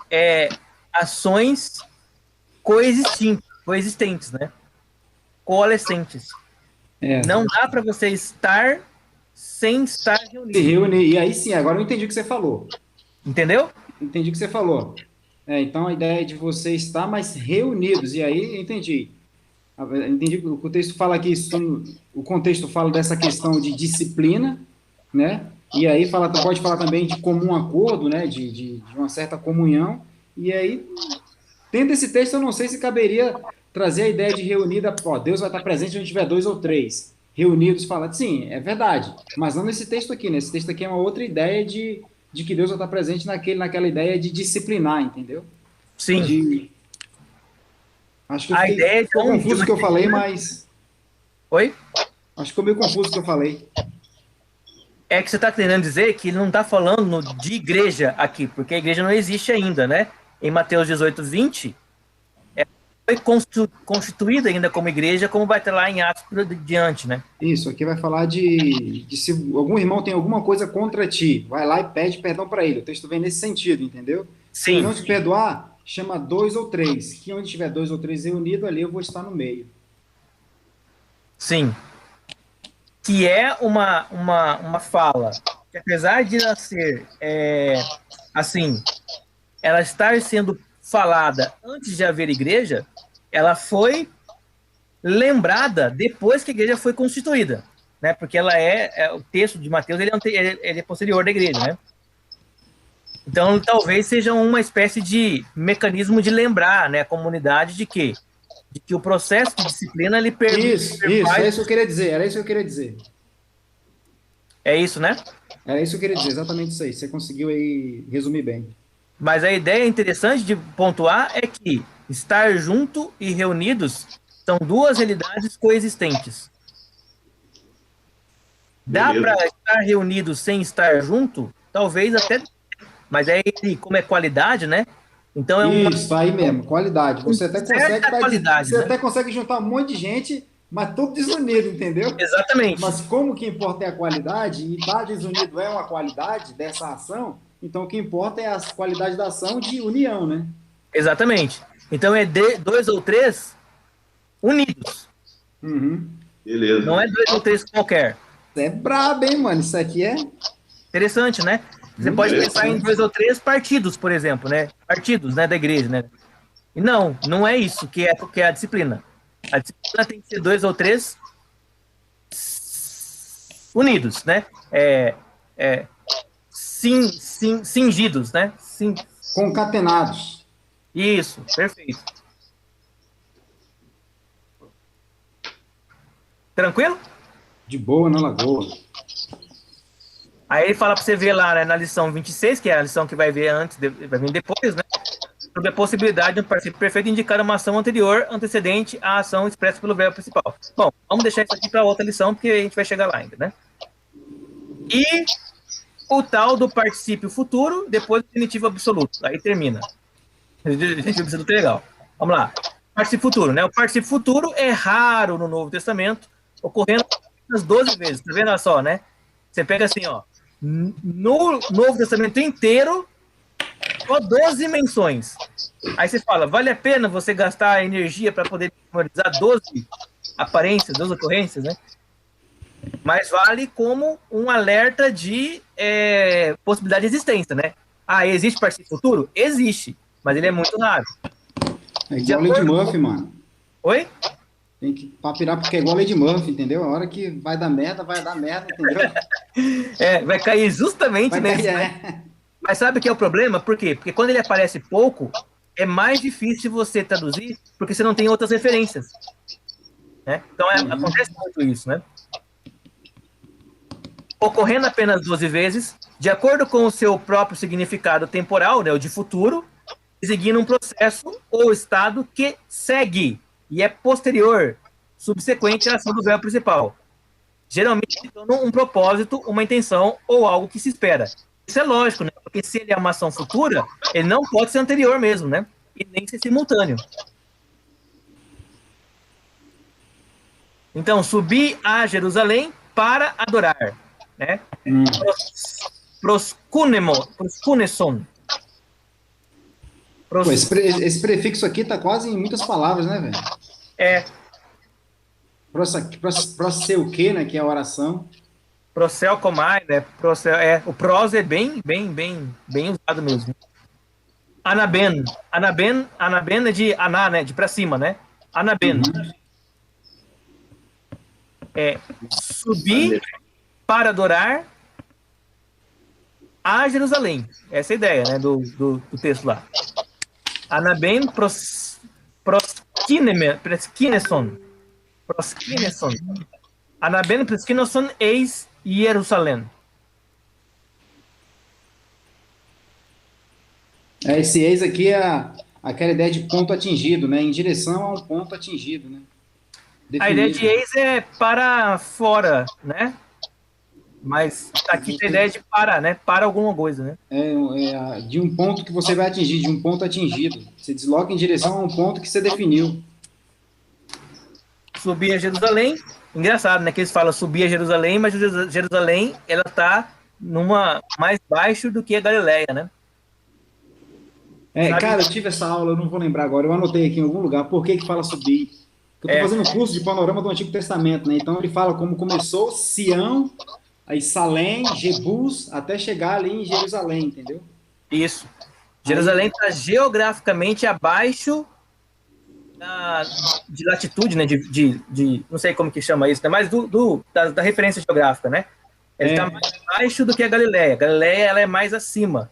ações coexistentes, né, coalescentes. Não dá para você estar sem estar reunido. Se reunir, e aí sim, agora eu entendi o que você falou. Entendeu? Entendi o que você falou. Então a ideia é de você estar mais reunidos, e aí entendi. Entendi que o contexto fala aqui, o contexto fala dessa questão de disciplina, né? E aí pode falar também de comum acordo, né? De uma certa comunhão. E aí, tendo esse texto, eu não sei se caberia trazer a ideia de reunida, Deus vai estar presente onde tiver 2 ou 3. Reunidos, fala, sim, é verdade. Mas não nesse texto aqui, né? Esse texto aqui é uma outra ideia de que Deus vai estar presente naquela ideia de disciplinar, entendeu? Sim. Acho que ficou confuso o que eu falei, mas... Oi? Acho que ficou meio confuso o que eu falei. É que você está querendo dizer que ele não está falando de igreja aqui, porque a igreja não existe ainda, né? Em Mateus 18, 20, foi constituída ainda como igreja, como vai ter lá em Atos por diante, né? Isso, aqui vai falar de se algum irmão tem alguma coisa contra ti, vai lá e pede perdão para ele. O texto vem nesse sentido, entendeu? Sim. Se ele não te perdoar, chama 2 ou 3, que onde tiver 2 ou 3 reunidos, ali eu vou estar no meio. Sim. Que é uma fala que, apesar de ela ser, assim, ela estar sendo falada antes de haver igreja, ela foi lembrada depois que a igreja foi constituída, né? Porque ela o texto de Mateus, ele é posterior da igreja, né? Então, talvez seja uma espécie de mecanismo de lembrar, né, a comunidade de que o processo de disciplina ele permite... Isso, é isso que eu queria dizer, era isso que eu queria dizer. É isso, né? Era isso que eu queria dizer, exatamente isso aí. Você conseguiu aí resumir bem. Mas a ideia interessante de pontuar é que estar junto e reunidos são duas realidades coexistentes. Dá para estar reunido sem estar junto? Talvez até... Mas aí, como é qualidade, né? Então é Isso, aí mesmo, qualidade. Você até consegue, consegue juntar um monte de gente, mas tudo desunido, entendeu? Exatamente. Mas como o que importa é a qualidade, e estar desunido é uma qualidade dessa ação, então o que importa é a qualidade da ação de união, né? Exatamente. Então é 2 ou 3 unidos. Beleza. Não é 2 ou 3 qualquer. É brabo, hein, mano? Isso aqui é... Interessante, né? Você pode pensar em 2 ou 3 partidos, por exemplo, né? Partidos, né, da igreja, né? E não é isso que é a disciplina. A disciplina tem que ser 2 ou 3 unidos, né? Cingidos, né? Concatenados. Isso, perfeito. Tranquilo? De boa na lagoa. Aí ele fala para você ver lá, né, na lição 26, que é a lição que vai ver antes, vai vir depois, né? Sobre a possibilidade de um participio perfeito indicar uma ação anterior, antecedente à ação expressa pelo verbo principal. Bom, vamos deixar isso aqui para outra lição, porque a gente vai chegar lá ainda, né? E o tal do particípio futuro, depois do definitivo absoluto. Aí termina. Definitivo absoluto é legal. Vamos lá. Particípio futuro, né? O particípio futuro é raro no Novo Testamento, ocorrendo umas 12 vezes. Tá vendo só, né? Você pega assim, ó. No Novo Testamento inteiro, só 12 menções. Aí você fala, vale a pena você gastar energia para poder memorizar 12 aparências, 12 ocorrências, né? Mas vale como um alerta de possibilidade de existência, né? Ah, existe particípio futuro? Existe, mas ele é muito raro. É igual a lei de Murphy, mano. Oi? Tem que papirar porque é igual a lei de Murphy, entendeu? A hora que vai dar merda, entendeu? Vai cair justamente nesse. Mas sabe o que é o problema? Por quê? Porque quando ele aparece pouco, é mais difícil você traduzir, porque você não tem outras referências. Né? Então acontece muito isso, né? Ocorrendo apenas 12 vezes, de acordo com o seu próprio significado temporal, né, o de futuro, seguindo um processo ou estado que segue e é posterior, subsequente à ação do verbo principal. Geralmente, dando um propósito, uma intenção ou algo que se espera. Isso é lógico, né? Porque se ele é uma ação futura, ele não pode ser anterior mesmo, né? E nem ser simultâneo. Então, subir a Jerusalém para adorar, né? Proskuneson. Pô, esse prefixo aqui tá quase em muitas palavras, né, velho? Ser o quê, né? Que é a oração. Proselcomai, né? O pros é bem usado mesmo. Anaben é de aná, né? De pra cima, né? Anaben. Subir para adorar a Jerusalém. Essa é a ideia, né? Do texto lá. Anaben proskineson. Anaben proskineson eis Jerusalém. Esse eis aqui é aquela ideia de ponto atingido, né? Em direção a um ponto atingido, né? Definido. A ideia de eis é para fora, né? Mas aqui tem a ideia de para, né? Para alguma coisa, né? De um ponto que você vai atingir, de um ponto atingido. Você desloca em direção a um ponto que você definiu. Subir a Jerusalém. Engraçado, né? Que eles falam subir a Jerusalém, mas Jerusalém, ela tá numa mais baixo do que a Galileia, né? Cara, eu tive essa aula, eu não vou lembrar agora, eu anotei aqui em algum lugar, por que fala subir? Eu tô fazendo um curso de panorama do Antigo Testamento, né? Então ele fala como começou Sião, aí Salém, Jebus, até chegar ali em Jerusalém, entendeu? Isso. Jerusalém está geograficamente abaixo de latitude, né? De não sei como que chama isso, né? Mas da referência geográfica, né? Ele está mais abaixo do que a Galileia. A Galileia, ela é mais acima.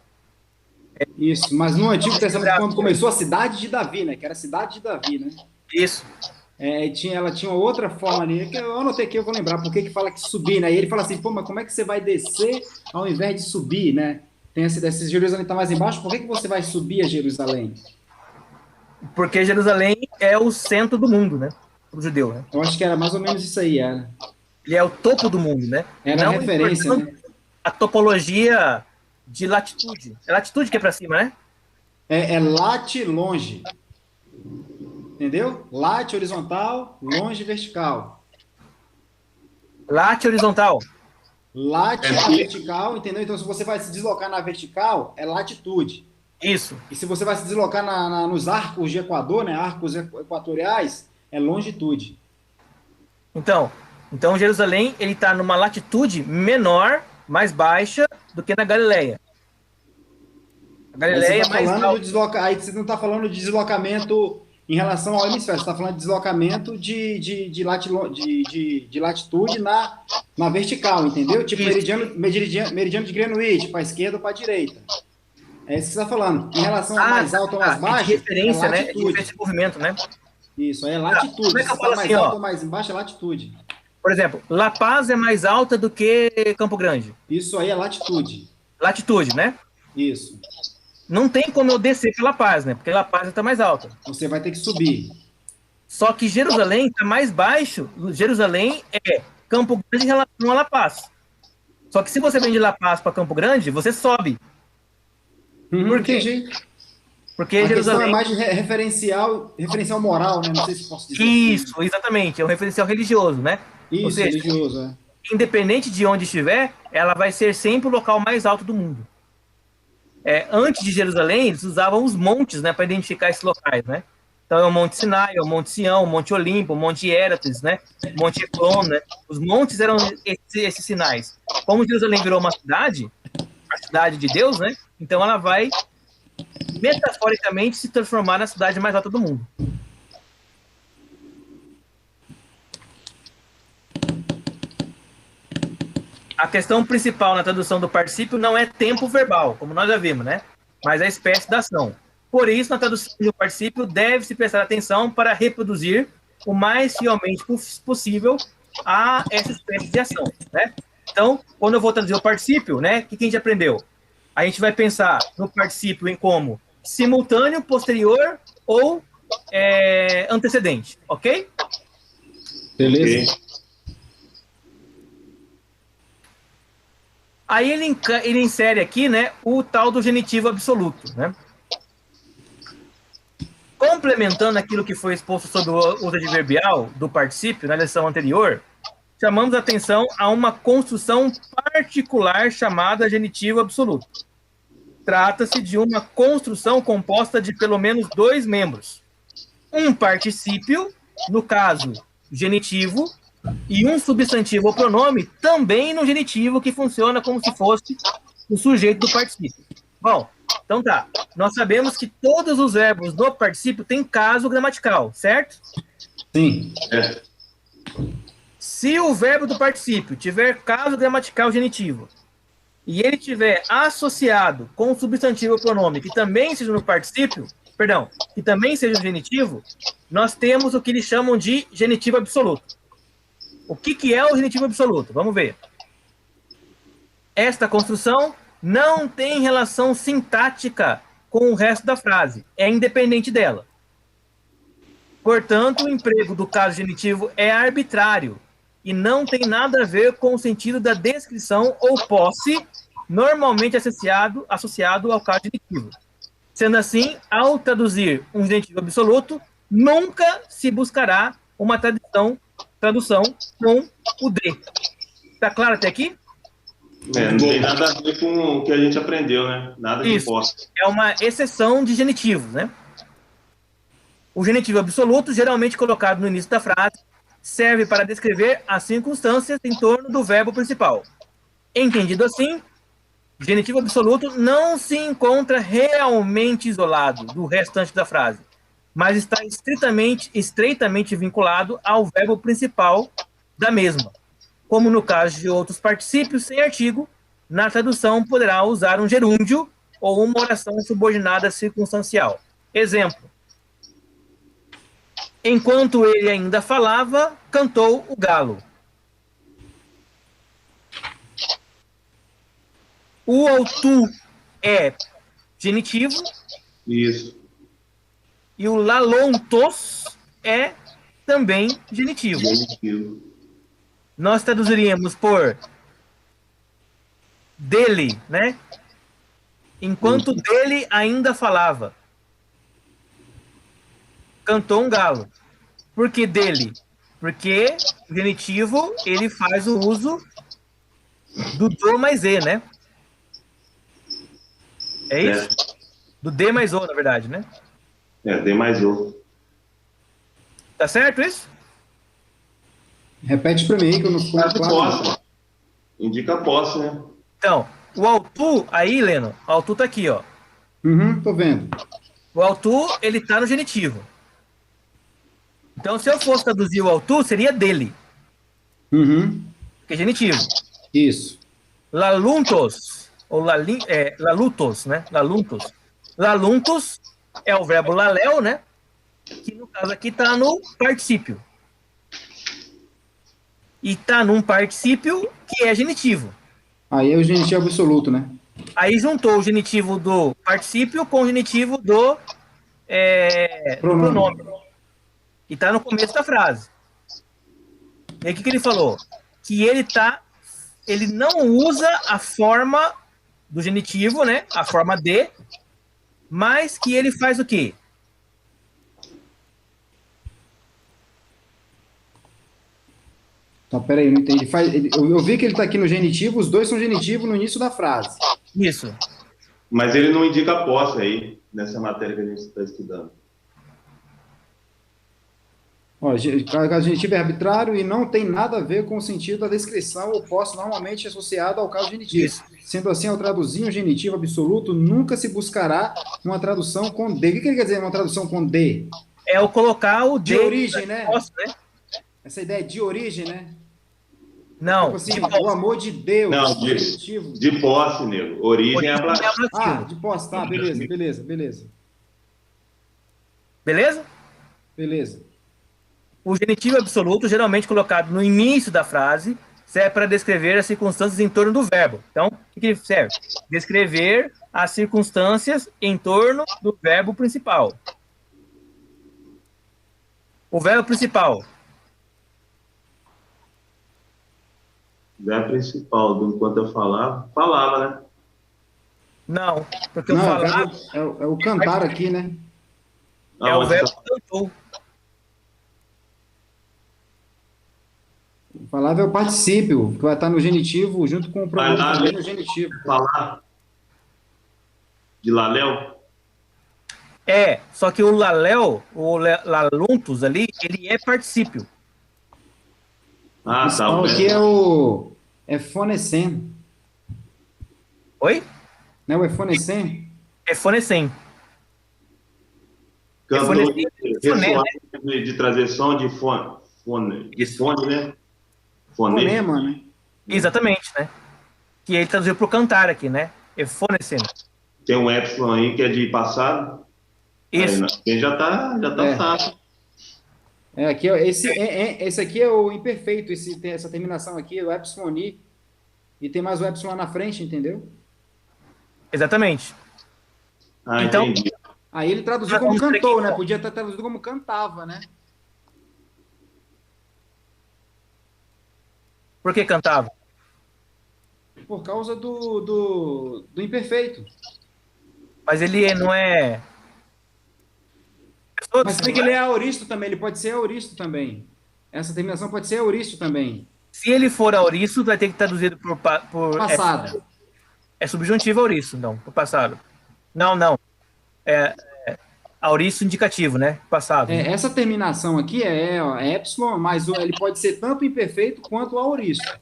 Isso, mas no Antigo Testamento, quando começou a cidade de Davi, né? Que era a cidade de Davi, né? Isso. Ela tinha outra forma ali, que eu anotei aqui, eu vou lembrar por que fala que subir, né? E ele fala assim, pô, mas como é que você vai descer ao invés de subir, né? Tem esse Jerusalém está mais embaixo, por que você vai subir a Jerusalém? Porque Jerusalém é o centro do mundo, né? O judeu, né? Eu acho que era mais ou menos isso aí, era. Ele é o topo do mundo, né? Era a referência, né? A topologia de latitude. É latitude que é para cima, né? É late longe. Entendeu? Late horizontal, longe vertical. Late horizontal. Late a vertical, entendeu? Então, se você vai se deslocar na vertical, é latitude. Isso. E se você vai se deslocar nos arcos de Equador, né? Arcos equatoriais, é longitude. Então Jerusalém, ele está numa latitude menor, mais baixa do que na Galileia. A Galileia é mais alta. Aí você não está falando de deslocamento em relação ao hemisfério, você está falando de deslocamento de latitude na vertical, entendeu? Tipo meridiano de Greenwich, para a esquerda ou para a direita. É isso que você está falando. Em relação ao mais alto ou mais baixo, de referência, né? De movimento, né? Isso, é latitude. Como é que eu falo mais assim, alto ou mais embaixo é latitude. Por exemplo, La Paz é mais alta do que Campo Grande. Isso aí é latitude. Latitude, né? Isso. Não tem como eu descer pela Paz, né? Porque La Paz está mais alta. Você vai ter que subir. Só que Jerusalém está mais baixo. Jerusalém é Campo Grande em relação a La Paz. Só que se você vem de La Paz para Campo Grande, você sobe. Por quê? Entendi. Porque A Jerusalém... questão é mais de referencial moral, né? Não sei se posso dizer Isso, assim. exatamente. É um referencial religioso, né? Isso, Ou seja, religioso, é. independente de onde estiver, ela vai ser sempre o local mais alto do mundo. Antes de Jerusalém, eles usavam os montes, né, para identificar esses locais, né? Então é o Monte Sinai, é o Monte Sião, o Monte Olimpo, o Monte Hérates, né? O Monte Efron, né? Os montes eram esses sinais. Como Jerusalém virou uma cidade, a cidade de Deus, né? Então ela vai metaforicamente se transformar na cidade mais alta do mundo. A questão principal na tradução do particípio não é tempo verbal, como nós já vimos, né? Mas a espécie da ação. Por isso, na tradução do particípio, deve-se prestar atenção para reproduzir o mais fielmente possível a essa espécie de ação, né? Então, quando eu vou traduzir o particípio, né? O que a gente aprendeu? A gente vai pensar no particípio em como simultâneo, posterior ou antecedente, ok? Beleza. Ok. Aí ele insere aqui, né, o tal do genitivo absoluto, né? Complementando aquilo que foi exposto sobre o uso adverbial do particípio na lição anterior, chamamos a atenção a uma construção particular chamada genitivo absoluto. Trata-se de uma construção composta de pelo menos 2 membros. Um particípio, no caso, genitivo, e um substantivo ou pronome também no genitivo, que funciona como se fosse o sujeito do particípio. Bom, então tá. Nós sabemos que todos os verbos do particípio têm caso gramatical, certo? Sim. Se o verbo do particípio tiver caso gramatical genitivo e ele tiver associado com o substantivo ou pronome que também seja no particípio, perdão, que também seja no genitivo, nós temos o que eles chamam de genitivo absoluto. O que é o genitivo absoluto? Vamos ver. Esta construção não tem relação sintática com o resto da frase. É independente dela. Portanto, o emprego do caso genitivo é arbitrário e não tem nada a ver com o sentido da descrição ou posse normalmente associado ao caso genitivo. Sendo assim, ao traduzir um genitivo absoluto, nunca se buscará uma tradução com o D. Tá claro até aqui? Não tem nada a ver com o que a gente aprendeu, né? Nada de posse. É uma exceção de genitivos, né? O genitivo absoluto, geralmente colocado no início da frase, serve para descrever as circunstâncias em torno do verbo principal. Entendido assim, o genitivo absoluto não se encontra realmente isolado do restante da frase, mas está estreitamente vinculado ao verbo principal da mesma. Como no caso de outros particípios sem artigo, na tradução poderá usar um gerúndio ou uma oração subordinada circunstancial. Exemplo. Enquanto ele ainda falava, cantou o galo. O ou tu é genitivo. Isso. E o lalontos é também genitivo. Nós traduziríamos por dele, né? Enquanto dele ainda falava. Cantou um galo. Por que dele? Porque o genitivo, ele faz o uso do do mais e, né? É isso? Do D mais O, na verdade, né? D mais O. Tá certo isso? Repete para mim, que eu não ficou claro. Indica posse, né? Então, o autu, aí, Leno, o autu tá aqui, ó. Tô vendo. O autu, ele tá no genitivo. Então, se eu fosse traduzir o autu, seria dele. Que é genitivo. Isso. Laluntos, ou lalutos, né? Laluntos. Laluntos é o verbo laléu, né? Que no caso aqui tá no particípio. e tá num particípio que é genitivo. Aí é o genitivo absoluto, né? Aí juntou o genitivo do particípio com o genitivo do Pronome. pronome. E tá no começo da frase. E aí o que ele falou? Que ele não usa a forma do genitivo, né? A forma de, mas que ele faz o quê? Então, peraí, não entendi. Eu vi que ele está aqui no genitivo, os dois são genitivo no início da frase. Isso. Mas ele não indica a posse aí, nessa matéria que a gente está estudando. Ó, caso genitivo é arbitrário e não tem nada a ver com o sentido da descrição ou posse normalmente associado ao caso genitivo. Isso. Sendo assim, ao traduzir um genitivo absoluto, nunca se buscará uma tradução com D. O que ele quer dizer uma tradução com D? É o colocar o De D origem, né? posse, né? Essa ideia é de origem, né? Não. Tipo assim, o amor de Deus. Não, genitivo. de posse, nego. Origem é ablativo. Ah, de posse, tá, beleza. Beleza? O genitivo absoluto, geralmente colocado no início da frase, serve para descrever as circunstâncias em torno do verbo. Então, o que ele serve? Descrever as circunstâncias em torno do verbo principal. O verbo principal. O verbo principal, enquanto eu falava, né? Não, porque Não, eu falava é o cantar aqui, né? é o verbo cantou. Falava é o particípio, que vai estar no genitivo junto com o pronome também no genitivo. Falar de Laléu? É, só que o laléu, o laluntus ali, ele é particípio. Ah, tá. Então aqui é fonecem. Oi? Não é o efonecem? É fonecem. Cantor Foné, de trazer som de fone, né? Fonema, né? Exatamente, né? Que ele traduziu para o cantar aqui, né? Efonecem. Tem um epsilon aí que é de passado. Isso. Aí já tá fácil. Aqui, ó, esse aqui é o imperfeito, essa terminação aqui, é o epsilon i, e tem mais o epsilon na frente, entendeu? Exatamente. Ah, então, entendi. Aí ele traduziu como cantou, né? Podia ter traduzido como cantava, né? Por que cantava? Por causa do imperfeito. Mas ele não é... Mas se bem que ele é aoristo também, ele pode ser aoristo também. Essa terminação pode ser aoristo também. Se ele for aoristo, vai ter que traduzir por Passado. É subjuntivo aoristo, não, por passado. Não. É aoristo indicativo, né? Passado. Essa terminação aqui é epsilon, mas ele pode ser tanto imperfeito quanto aoristo.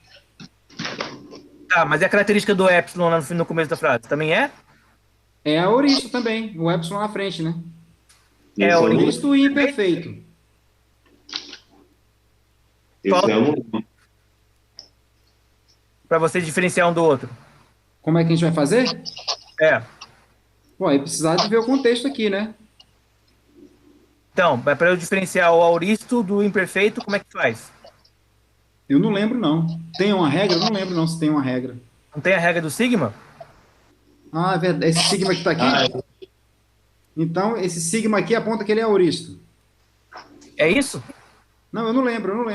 Tá, mas é a característica do epsilon lá no começo da frase, também é? É aoristo também, o epsilon na frente, né? É aoristo e imperfeito. Esse é um... Para você diferenciar um do outro. Como é que a gente vai fazer? Bom, aí precisar de ver o contexto aqui, né? Então, para eu diferenciar o aoristo do imperfeito, como é que faz? Eu não lembro, não. Tem uma regra? Eu não lembro, não, se tem uma regra. Não tem a regra do sigma? Ah, é verdade. Esse sigma que está aqui? Então, esse sigma aqui aponta que ele é aoristo. É isso? Não, eu não lembro.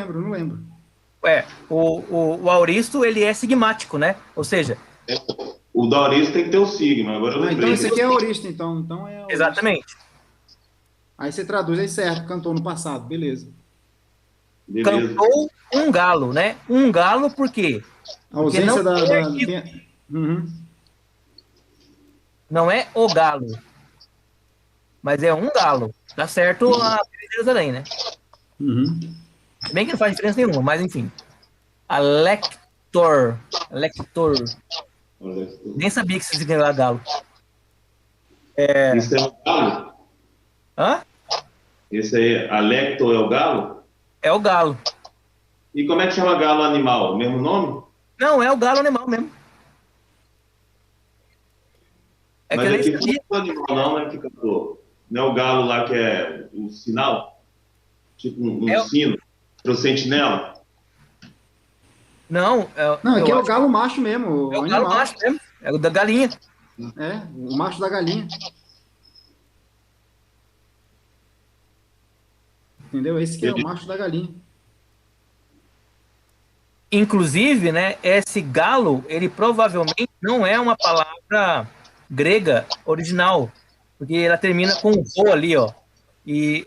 O aoristo, ele é sigmático, né? Ou seja... O da aoristo tem que ter o sigma, agora eu lembrei. Então esse aqui é aoristo, então é aoristo. Exatamente. Aí você traduz aí certo, cantou no passado, beleza. Cantou um galo, né? Um galo por quê? A ausência Não é o galo, mas é um galo. Tá certo a Jerusalém, né? Bem que não faz diferença nenhuma, mas enfim. A lector. Nem sabia que se significava galo. Isso é o galo? Hã? Esse aí, alecto é o galo? É o galo. E como é que chama galo animal? O mesmo nome? Não, é o galo animal mesmo. Mas aqui não é o animal não, né, que cantou. Não é o galo lá que é o sinal? Tipo um sino para o sentinela? Não, Não, aqui é o acho galo macho mesmo, que é o o galo animal. macho mesmo. É o da galinha. É, o macho da galinha. Entendeu? Esse que é o macho da galinha. Inclusive, né, esse galo, ele provavelmente não é uma palavra grega original, porque ela termina com ro ali, ó. E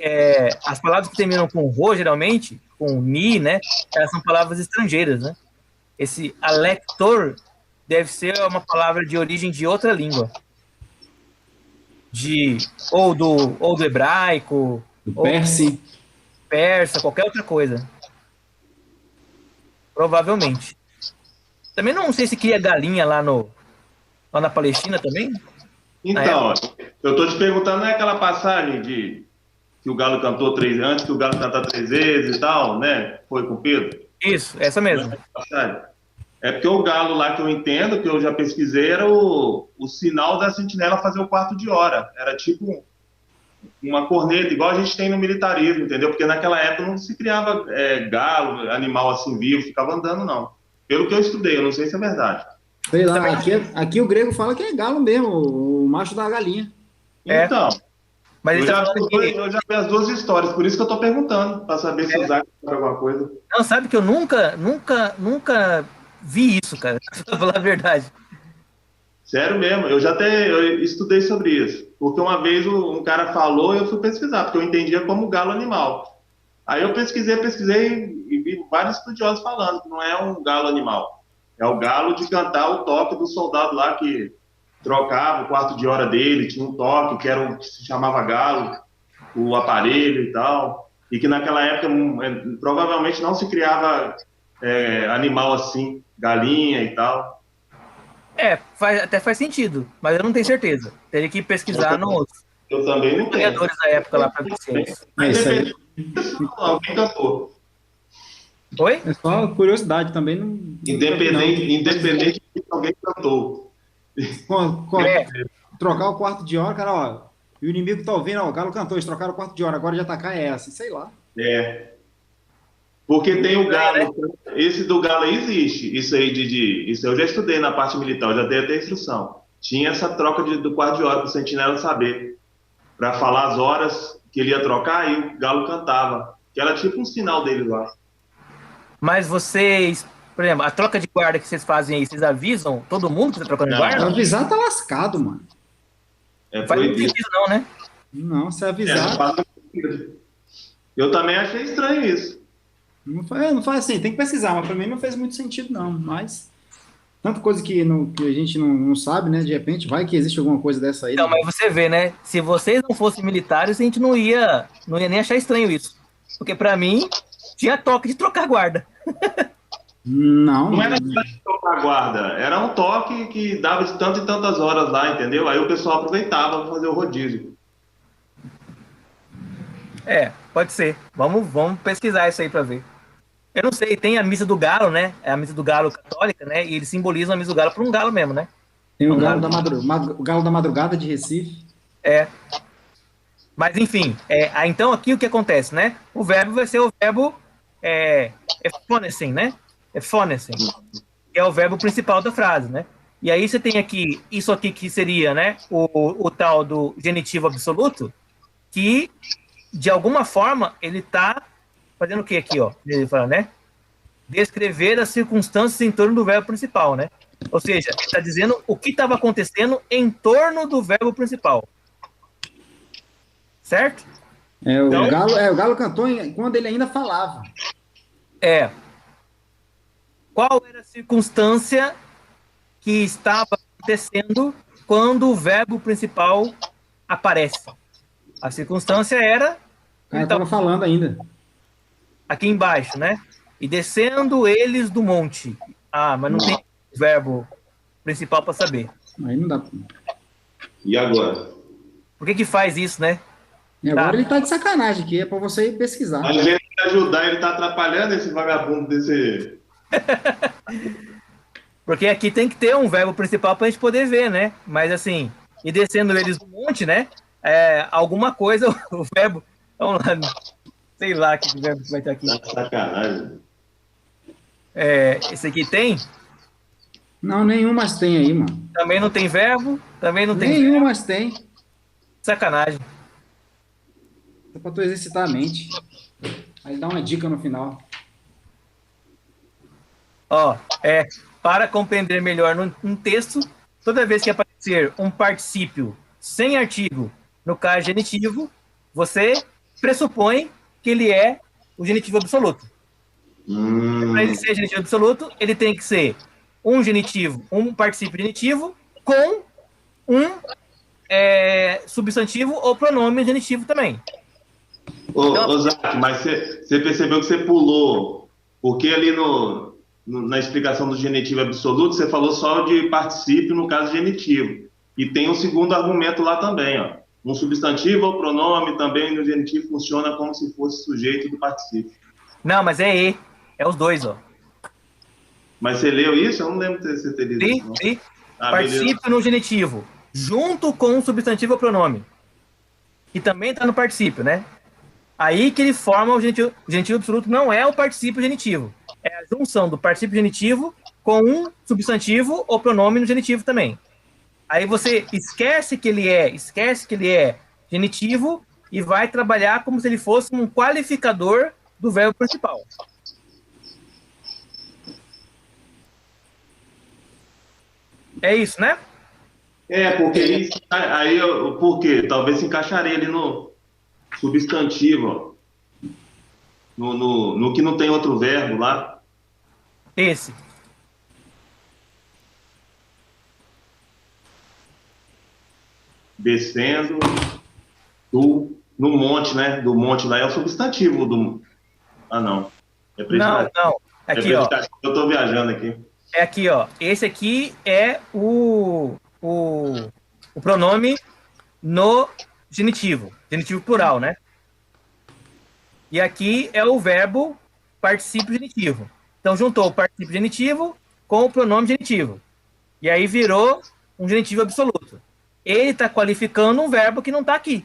as palavras que terminam com ro, geralmente, com ni, né, elas são palavras estrangeiras, né? Esse alector deve ser uma palavra de origem de outra língua, ou do hebraico, Do ou do Percy. persa, qualquer outra coisa, provavelmente. Também não sei se cria galinha lá na Palestina também, na época. Então, eu estou te perguntando, não é aquela passagem de que o Galo cantou antes que o Galo cantar 3 vezes e tal, né? Foi com o Pedro? Isso, essa mesmo. É porque o galo lá que eu entendo, que eu já pesquisei, era o sinal da sentinela fazer o quarto de hora. Era tipo uma corneta, igual a gente tem no militarismo, entendeu? Porque naquela época não se criava galo, animal assim vivo, ficava andando, não. Pelo que eu estudei, eu não sei se é verdade. Sei lá, aqui o grego fala que é galo mesmo, o macho da galinha. É, Então, mas ele eu tá já, falando que... eu já vi as duas histórias, por isso que eu estou perguntando, para saber se o Zac sabe alguma coisa. Não, sabe que eu nunca vi isso, cara, pra falar a verdade. Sério mesmo, eu estudei sobre isso. Porque uma vez um cara falou e eu fui pesquisar, porque eu entendia como galo animal. Aí eu pesquisei e vi vários estudiosos falando que não é um galo animal. É o galo de cantar o toque do soldado lá que trocava o quarto de hora dele, tinha um toque que era o que se chamava galo, o aparelho e tal. E que naquela época provavelmente não se criava animal assim, galinha e tal. Até faz sentido, mas eu não tenho certeza. Teria que pesquisar nos Eu também não tenho. historiadores da época lá pra ver se é isso. É isso aí. Alguém cantou. Oi? É só curiosidade também. Não, Independente de que alguém cantou. É. Trocar o quarto de hora, cara, ó. E o inimigo tá ouvindo, ó, o galo cantou, eles trocaram o quarto de hora, agora de atacar é essa, sei lá. É. Porque tem o galo, esse do galo aí existe. Isso aí isso eu já estudei na parte militar, eu já dei até instrução. Tinha essa troca do quarto de hora para o sentinela saber, para falar as horas que ele ia trocar e o galo cantava. Que era tipo um sinal dele lá. Mas vocês, por exemplo, a troca de guarda que vocês fazem aí, vocês avisam todo mundo que tá trocando de Não. guarda? Avisar tá lascado, mano. É Faz muito proibido. sentido não, né? Não, se É, avisar. eu também achei estranho isso. Não faz assim, tem que pesquisar, mas pra mim não fez muito sentido, não. Mas, tanta coisa que a gente não sabe, né? De repente, vai que existe alguma coisa dessa aí. Então, Né? mas você vê, né? Se vocês não fossem militares, a gente não ia nem achar estranho isso. Porque pra mim, tinha toque de trocar guarda. Não era de tocar guarda, era um toque que dava de tantas e tantas horas lá, entendeu? Aí o pessoal aproveitava para fazer o rodízio. Pode ser. Vamos pesquisar isso aí pra ver. Eu não sei, tem a missa do galo, né? É a missa do galo católica, né? E eles simbolizam a missa do galo por um galo mesmo, né? Tem o galo da madrugada de Recife. Mas enfim, então aqui o que acontece, né? O verbo vai ser o verbo ephonesen, né? Ephonesen, que é o verbo principal da frase, né? E aí você tem aqui, isso aqui que seria, né? O tal do genitivo absoluto, que de alguma forma ele tá fazendo o que aqui, ó? Ele fala, né? Descrever as circunstâncias em torno do verbo principal, né? Ou seja, ele está dizendo o que estava acontecendo em torno do verbo principal. Certo? O Galo cantou quando ele ainda falava. Qual era a circunstância que estava acontecendo quando o verbo principal aparece? A circunstância era... O cara estava falando ainda. Aqui embaixo, né? E descendo eles do monte. Mas não tem verbo principal para saber. Aí não dá. E agora? Por que faz isso, né? E agora ele tá de sacanagem aqui, é para você ir pesquisar. A gente ajudar, ele tá atrapalhando esse vagabundo desse... Porque aqui tem que ter um verbo principal para a gente poder ver, né? Mas assim, e descendo eles do monte, né? Alguma coisa, o verbo... Vamos lá, sei lá que verbo vai estar aqui. Tá sacanagem. Esse aqui tem? Não, nenhum mais tem aí, mano. Também não tem verbo? Também não tem Nenhum verbo. mais tem. Sacanagem. Só pra tu exercitar a mente. Aí dá uma dica no final. Ó, para compreender melhor num texto, toda vez que aparecer um particípio sem artigo, no caso genitivo, você pressupõe que ele é o genitivo absoluto. Para ele ser genitivo absoluto, ele tem que ser um genitivo, um particípio genitivo com um substantivo ou pronome genitivo também. Ô, Zac, mas você percebeu que você pulou, porque ali na explicação do genitivo absoluto, você falou só de particípio no caso genitivo. E tem um segundo argumento lá também, ó. Um substantivo ou pronome também no genitivo funciona como se fosse sujeito do particípio. Não, mas é E. É os dois, ó. Mas você leu isso? Eu não lembro de você ter lido isso. Sim. Particípio no genitivo, junto com o substantivo ou pronome. Que também está no particípio, né? Aí que ele forma o genitivo. O genitivo absoluto não é o particípio genitivo. É a junção do particípio genitivo com um substantivo ou pronome no genitivo também. Aí você esquece que ele é genitivo e vai trabalhar como se ele fosse um qualificador do verbo principal. É isso, né? Porque por quê? Talvez se encaixaria ali no substantivo, ó. No que não tem outro verbo lá. Esse. Descendo no monte, né? Do monte lá é o substantivo do. Ah, não. Não. Aqui, ó. Eu tô viajando aqui. É aqui, ó. Esse aqui é o pronome no genitivo. Genitivo plural, né? E aqui é o verbo particípio genitivo. Então, juntou o particípio genitivo com o pronome genitivo. E aí virou um genitivo absoluto. Ele está qualificando um verbo que não está aqui.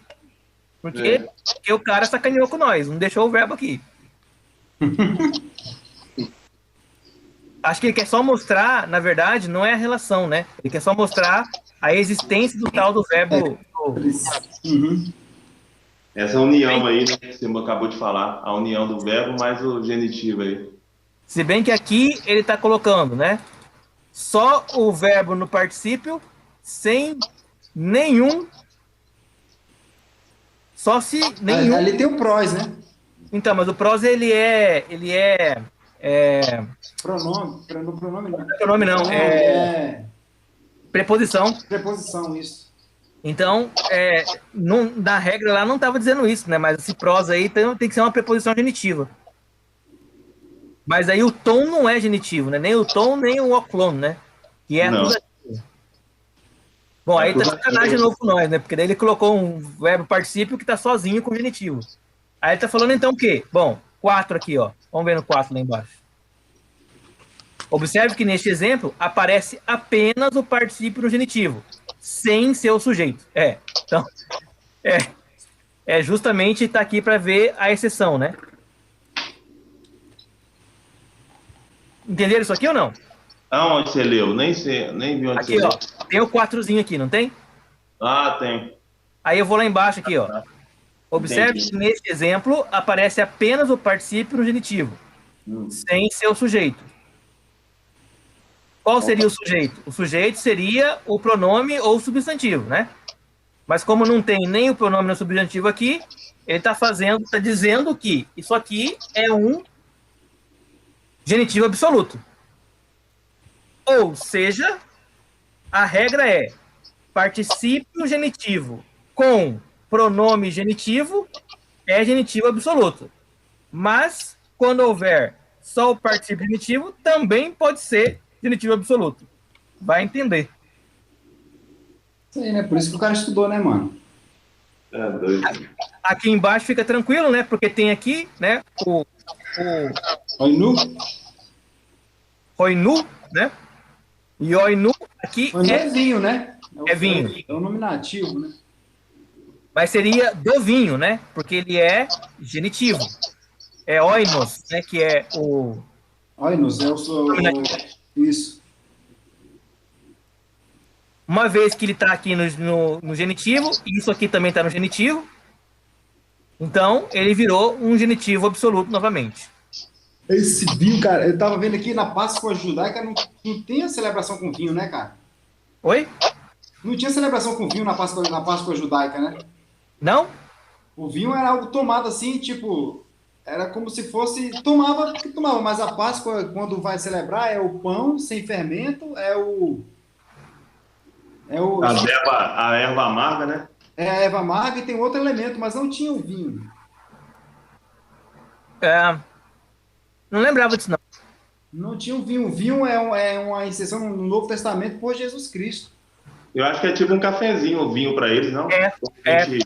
Porque o cara sacaneou com nós, não deixou o verbo aqui. Acho que ele quer só mostrar, na verdade, não é a relação, né? Ele quer só mostrar a existência do tal do verbo. Essa união aí, né, que você acabou de falar, a união do verbo mais o genitivo aí. Se bem que aqui ele está colocando, né? Só o verbo no particípio, sem nenhum. Só se nenhum. Ali tem o pros, né? Então, mas o pros ele é Pronome não. Não é pronome, não. É preposição. Preposição, isso. Então, na regra lá não estava dizendo isso, né? Mas esse pros aí tem que ser uma preposição genitiva. Mas aí o tom não é genitivo, né? Nem o tom, nem o oclone, né? Que é acusativo. Bom, aí tá sacanagem de novo com nós, né? Porque daí ele colocou um verbo particípio que tá sozinho com genitivo. Aí ele tá falando então o quê? Bom, 4 aqui, ó. Vamos ver no 4 lá embaixo. Observe que neste exemplo aparece apenas o particípio no genitivo, sem ser o sujeito. Então, justamente tá aqui para ver a exceção, né? Entenderam isso aqui ou não? Aonde você leu? Nem vi onde aqui, você ó, leu. tem o 4zinho aqui, não tem? Ah, tem. Aí eu vou lá embaixo aqui, ó. Observe que nesse exemplo aparece apenas o particípio no genitivo, sem ser o sujeito. Qual seria o sujeito? O sujeito seria o pronome ou o substantivo, né? Mas como não tem nem o pronome nem o substantivo aqui, ele está dizendo que isso aqui é um genitivo absoluto. Ou seja, a regra é particípio genitivo com pronome genitivo é genitivo absoluto. Mas, quando houver só o particípio genitivo, também pode ser genitivo absoluto. Vai entender. Isso aí, né? Por isso que o cara estudou, né, mano? Doido. Aqui embaixo fica tranquilo, né? Porque tem aqui, né, o Oinu, né? E Oinu aqui é vinho, né? É vinho. É o nominativo, né? Mas seria do vinho, né? Porque ele é genitivo. É oinos, né? Que é o Oinos, eu sou... Isso. Uma vez que ele está aqui no genitivo, e isso aqui também está no genitivo, então ele virou um genitivo absoluto novamente. Esse vinho, cara, eu tava vendo aqui na Páscoa judaica, não tem a celebração com vinho, né, cara? Oi? Não tinha celebração com vinho na Páscoa judaica, né? Não? O vinho era algo tomado assim, tipo, era como se fosse, tomava, mas a Páscoa, quando vai celebrar, é o pão sem fermento, A erva amarga, né? é a erva amarga e tem outro elemento, mas não tinha o vinho. Não lembrava disso, não. Não tinha o vinho. O vinho é uma inserção no Novo Testamento por Jesus Cristo. Eu acho que é tipo um cafezinho, o vinho para eles, não? A gente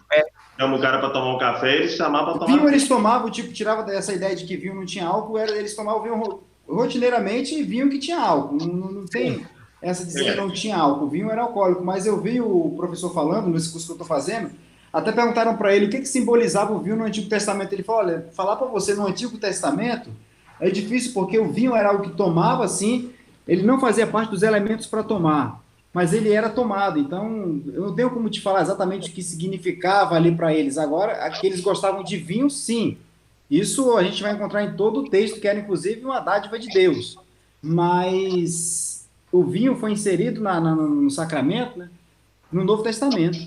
chama o cara para tomar um café, eles chamavam para tomar. O vinho eles tomavam, tipo, tirava dessa ideia de que vinho não tinha álcool, eles tomavam vinho rotineiramente e vinho que tinha álcool. Não tem essa de dizer que não tinha álcool. O vinho era alcoólico, mas eu vi o professor falando, nesse curso que eu estou fazendo, até perguntaram para ele o que simbolizava o vinho no Antigo Testamento. Ele falou, olha, falar para você no Antigo Testamento é difícil porque o vinho era algo que tomava assim, ele não fazia parte dos elementos para tomar, mas ele era tomado. Então, eu não tenho como te falar exatamente o que significava ali para eles. Agora, que eles gostavam de vinho, sim. Isso a gente vai encontrar em todo o texto, que era inclusive uma dádiva de Deus. Mas o vinho foi inserido no sacramento, né, no Novo Testamento.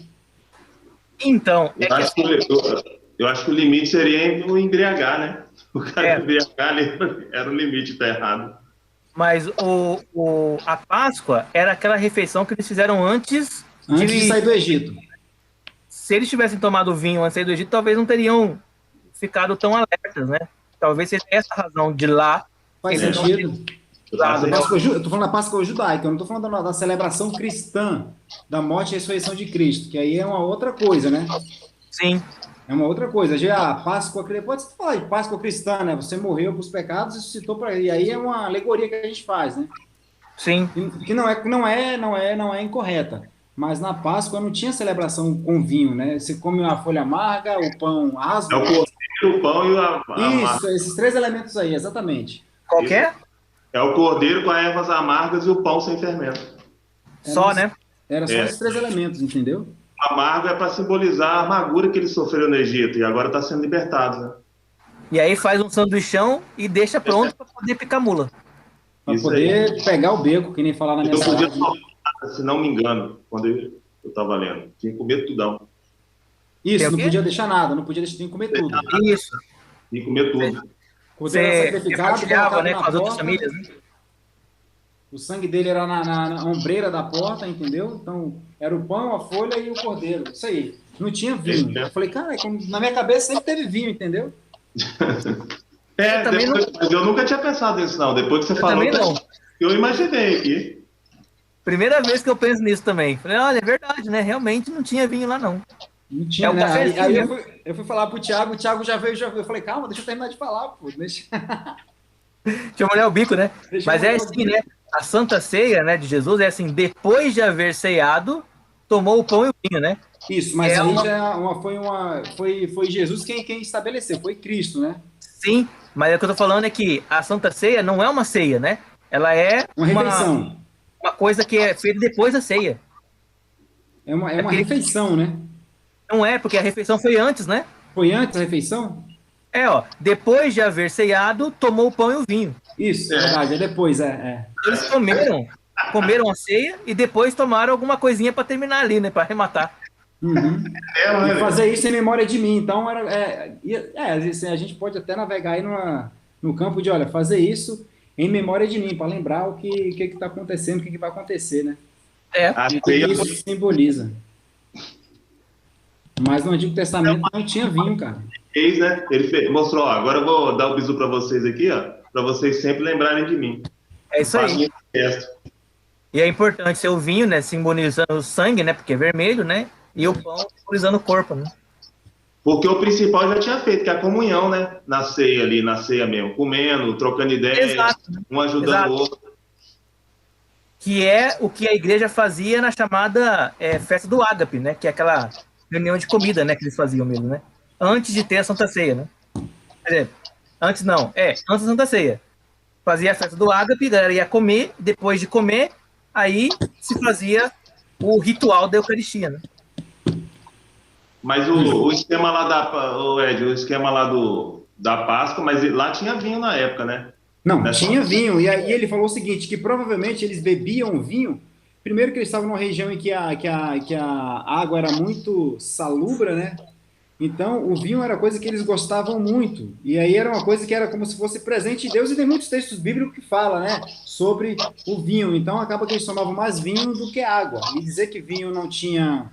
Então, eu acho que o limite seria o embriagar, né? O cara embriagar ali era o limite, tá errado. Mas a Páscoa era aquela refeição que eles fizeram antes de sair do Egito. Se eles tivessem tomado vinho antes de sair do Egito, talvez não teriam ficado tão alertas, né? Talvez seja essa a razão de lá. Faz sentido. Eu estou falando da Páscoa judaica, eu não estou falando da celebração cristã, da morte e ressurreição de Cristo, que aí é uma outra coisa, né? Sim. É uma outra coisa. Já a Páscoa, pode falar de Páscoa cristã, né? Você morreu para os pecados e ressuscitou para ele. E aí é uma alegoria que a gente faz, né? Sim. Que não é incorreta. Mas na Páscoa não tinha celebração com vinho, né? Você come uma folha amarga, o pão asno. É o cordeiro, o pão e a Isso, esses três elementos aí, exatamente. Qual que é? É o cordeiro com as ervas amargas e o pão sem fermento. Só, né? Era só esses três elementos, entendeu? O amargo é para simbolizar a amargura que ele sofreu no Egito e agora está sendo libertado, né? E aí faz um sanduichão e deixa pronto para poder picar mula. Para poder pegar o beco, que nem falar na minha cidade. Eu podia, se não me engano, quando eu estava lendo, tinha que comer tudão. Isso, não podia deixar nada, tinha que comer tudo. Isso. Tinha que comer tudo. Você compartilhava, né, com as outras famílias, né? O sangue dele era na ombreira da porta, entendeu? Então, era o pão, a folha e o cordeiro. Isso aí. Não tinha vinho. Eu falei, cara, na minha cabeça sempre teve vinho, entendeu? Mas eu nunca tinha pensado nisso, não. Depois que você falou, eu imaginei aqui. Primeira vez que eu penso nisso também. Falei, olha, é verdade, né? Realmente não tinha vinho lá, não. Não tinha, né? Aí eu fui falar pro Thiago, o Thiago já veio. Eu falei, calma, deixa eu terminar de falar, pô. Deixa eu molhar o bico, né? Mas é assim, né? A Santa Ceia, né, de Jesus é assim, depois de haver ceado, tomou o pão e o vinho, né? Isso, mas aí já foi Jesus quem estabeleceu, foi Cristo, né? Sim, mas o que eu tô falando é que a Santa Ceia não é uma ceia, né? Ela é uma refeição. Uma coisa que é feita depois da ceia. É uma refeição, né? Não é, porque a refeição foi antes, né? Foi antes da refeição? Depois de haver ceado, tomou o pão e o vinho. Isso, é verdade, é depois, Eles comeram a ceia e depois tomaram alguma coisinha para terminar ali, né? Para arrematar. Uhum. E fazer isso em memória de mim. Então, a gente pode até navegar aí no campo de, olha, fazer isso em memória de mim, para lembrar o que está acontecendo, o que vai acontecer, né? E que isso simboliza. Mas no Antigo Testamento não tinha vinho, cara. Né? Ele mostrou, agora eu vou dar o bisu para vocês aqui, para vocês sempre lembrarem de mim. É isso aí. E é importante ser o vinho, né, simbolizando o sangue, né, porque é vermelho, né, e o pão simbolizando o corpo, né. Porque o principal já tinha feito, que é a comunhão, né, na ceia mesmo, comendo, trocando ideias, um ajudando o outro. Que é o que a igreja fazia na chamada festa do ágape, né, que é aquela reunião de comida, né, que eles faziam mesmo, né. Antes de ter a Santa Ceia, né? Quer dizer, antes da Santa Ceia. fazia a festa do ágape, a galera ia comer, depois de comer, aí se fazia o ritual da Eucaristia, né? Mas o esquema lá o esquema lá da Páscoa, mas lá tinha vinho na época, né? Não, tinha vinho. E aí ele falou o seguinte, que provavelmente eles bebiam vinho, primeiro que eles estavam numa região em que a água era muito salubra, né? Então, o vinho era coisa que eles gostavam muito. E aí era uma coisa que era como se fosse presente de Deus, e tem muitos textos bíblicos que falam, né, sobre o vinho. Então, acaba que eles tomavam mais vinho do que água. E dizer que vinho não tinha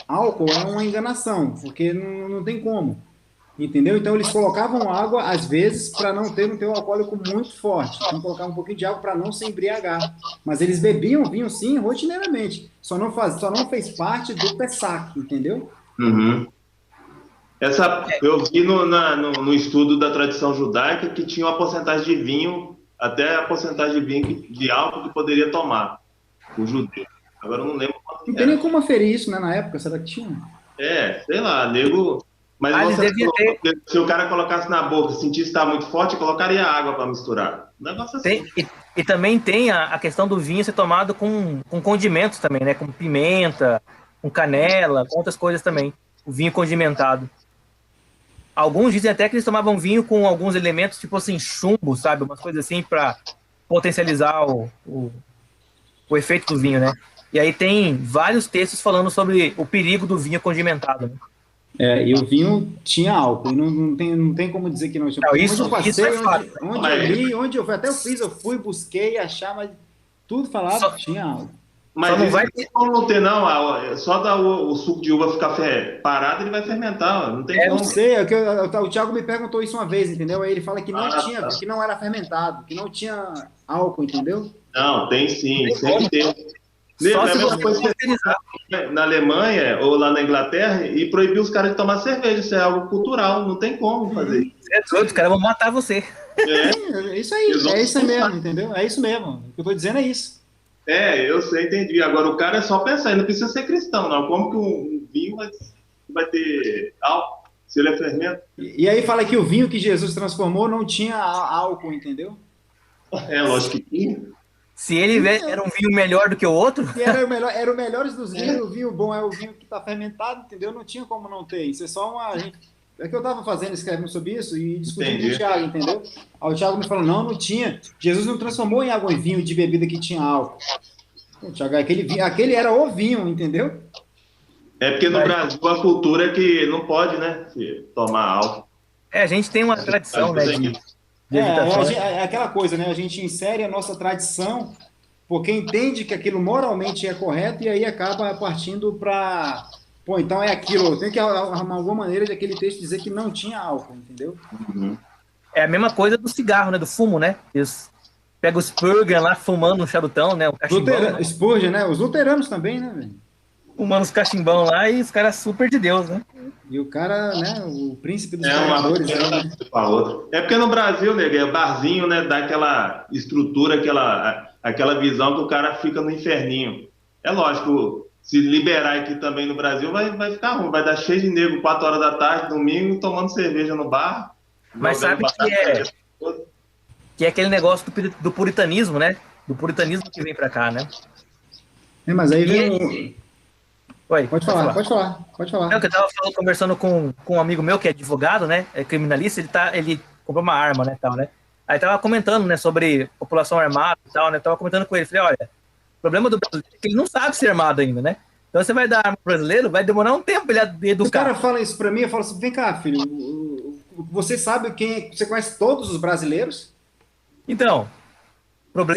álcool é uma enganação, porque não tem como. Entendeu? Então, eles colocavam água, às vezes, para não ter um teor alcoólico muito forte. Então, colocavam um pouquinho de água para não se embriagar. Mas eles bebiam vinho, sim, rotineiramente. Só não fez parte do Pessac, entendeu? Uhum. Eu vi no estudo da tradição judaica que tinha uma porcentagem de vinho, até a porcentagem de vinho de álcool que poderia tomar o judeu. Agora eu não lembro quanto não tem nem como aferir isso, né, na época, será que tinha? Sei lá, nego... Mas se o cara colocasse na boca, sentisse que estava muito forte, colocaria água para misturar. Um negócio assim. E também tem a questão do vinho ser tomado com condimentos também, né? Com pimenta, com canela, com outras coisas também. O vinho condimentado. Alguns dizem até que eles tomavam vinho com alguns elementos, tipo assim, chumbo, sabe? Umas coisas assim para potencializar o efeito do vinho, né? E aí tem vários textos falando sobre o perigo do vinho condimentado, né? E o vinho tinha álcool, e não tem como dizer que não tinha. Não, isso, onde eu passei, onde eu li, onde eu fui, até eu fui, busquei, achar, mas tudo falava que tinha álcool. Mas não vai ter como não ter, não. Só dar o suco de uva ficar parado, ele vai fermentar. Não tem como. Eu sei, o Thiago me perguntou isso uma vez, entendeu? Aí ele fala que não tinha, que não era fermentado, que não tinha álcool, entendeu? Não, tem sim, sempre tem. Só se você na Alemanha ou lá na Inglaterra e proibir os caras de tomar cerveja. Isso é algo cultural, não tem como fazer isso. Os caras vão matar você. É isso aí, é isso mesmo, entendeu? É isso mesmo. O que eu tô dizendo é isso. Eu sei, entendi. Agora o cara é só pensar, ele não precisa ser cristão, não. Como que um vinho vai ter álcool se ele é fermento? E aí fala que o vinho que Jesus transformou não tinha álcool, entendeu? Lógico que tinha. Se ele era um vinho melhor do que o outro? Era o melhor dos vinhos, o vinho bom é o vinho que está fermentado, entendeu? Não tinha como não ter. Isso é só uma... É que eu estava escrevendo sobre isso e discutindo com o Thiago, entendeu? Aí o Thiago me falou, não tinha. Jesus não transformou em água em vinho de bebida que tinha álcool. Pô, Thiago, aquele era o vinho, entendeu? É porque no Brasil a cultura é que não pode, né, tomar álcool. A gente tem uma tradição, né, é aquela coisa, né? A gente insere a nossa tradição porque entende que aquilo moralmente é correto e aí acaba partindo para... Pô, então é aquilo. Tem que arrumar alguma maneira de aquele texto dizer que não tinha álcool, entendeu? Uhum. É a mesma coisa do cigarro, né? Do fumo, né? Eles pegam o Spurgeon lá fumando um charutão, né? O cachimbão. Spurgeon, né? Os luteranos também, né, velho? Fumando os cachimbão lá e os caras super de Deus, né? E o cara, né? O príncipe dos trabalhadores. É porque no Brasil, né? É barzinho, né? Dá aquela estrutura, aquela visão que o cara fica no inferninho. É lógico, se liberar aqui também no Brasil, vai ficar ruim. Vai dar cheio de nego 4 horas da tarde, domingo, tomando cerveja no bar. Mas sabe que é aquele negócio do puritanismo, né? Do puritanismo que vem pra cá, né? Mas aí vem... Oi, pode falar. Eu tava conversando com um amigo meu que é advogado, né? É criminalista, ele comprou uma arma, né, tal, né? Aí tava comentando, né, sobre população armada e tal, né? Tava comentando com ele, falei, olha, o problema do brasileiro é que ele não sabe ser armado ainda, né? Então você vai dar arma pro brasileiro, vai demorar um tempo pra ele educar. O cara fala isso pra mim, eu falo assim, vem cá, filho, você sabe você conhece todos os brasileiros? Então,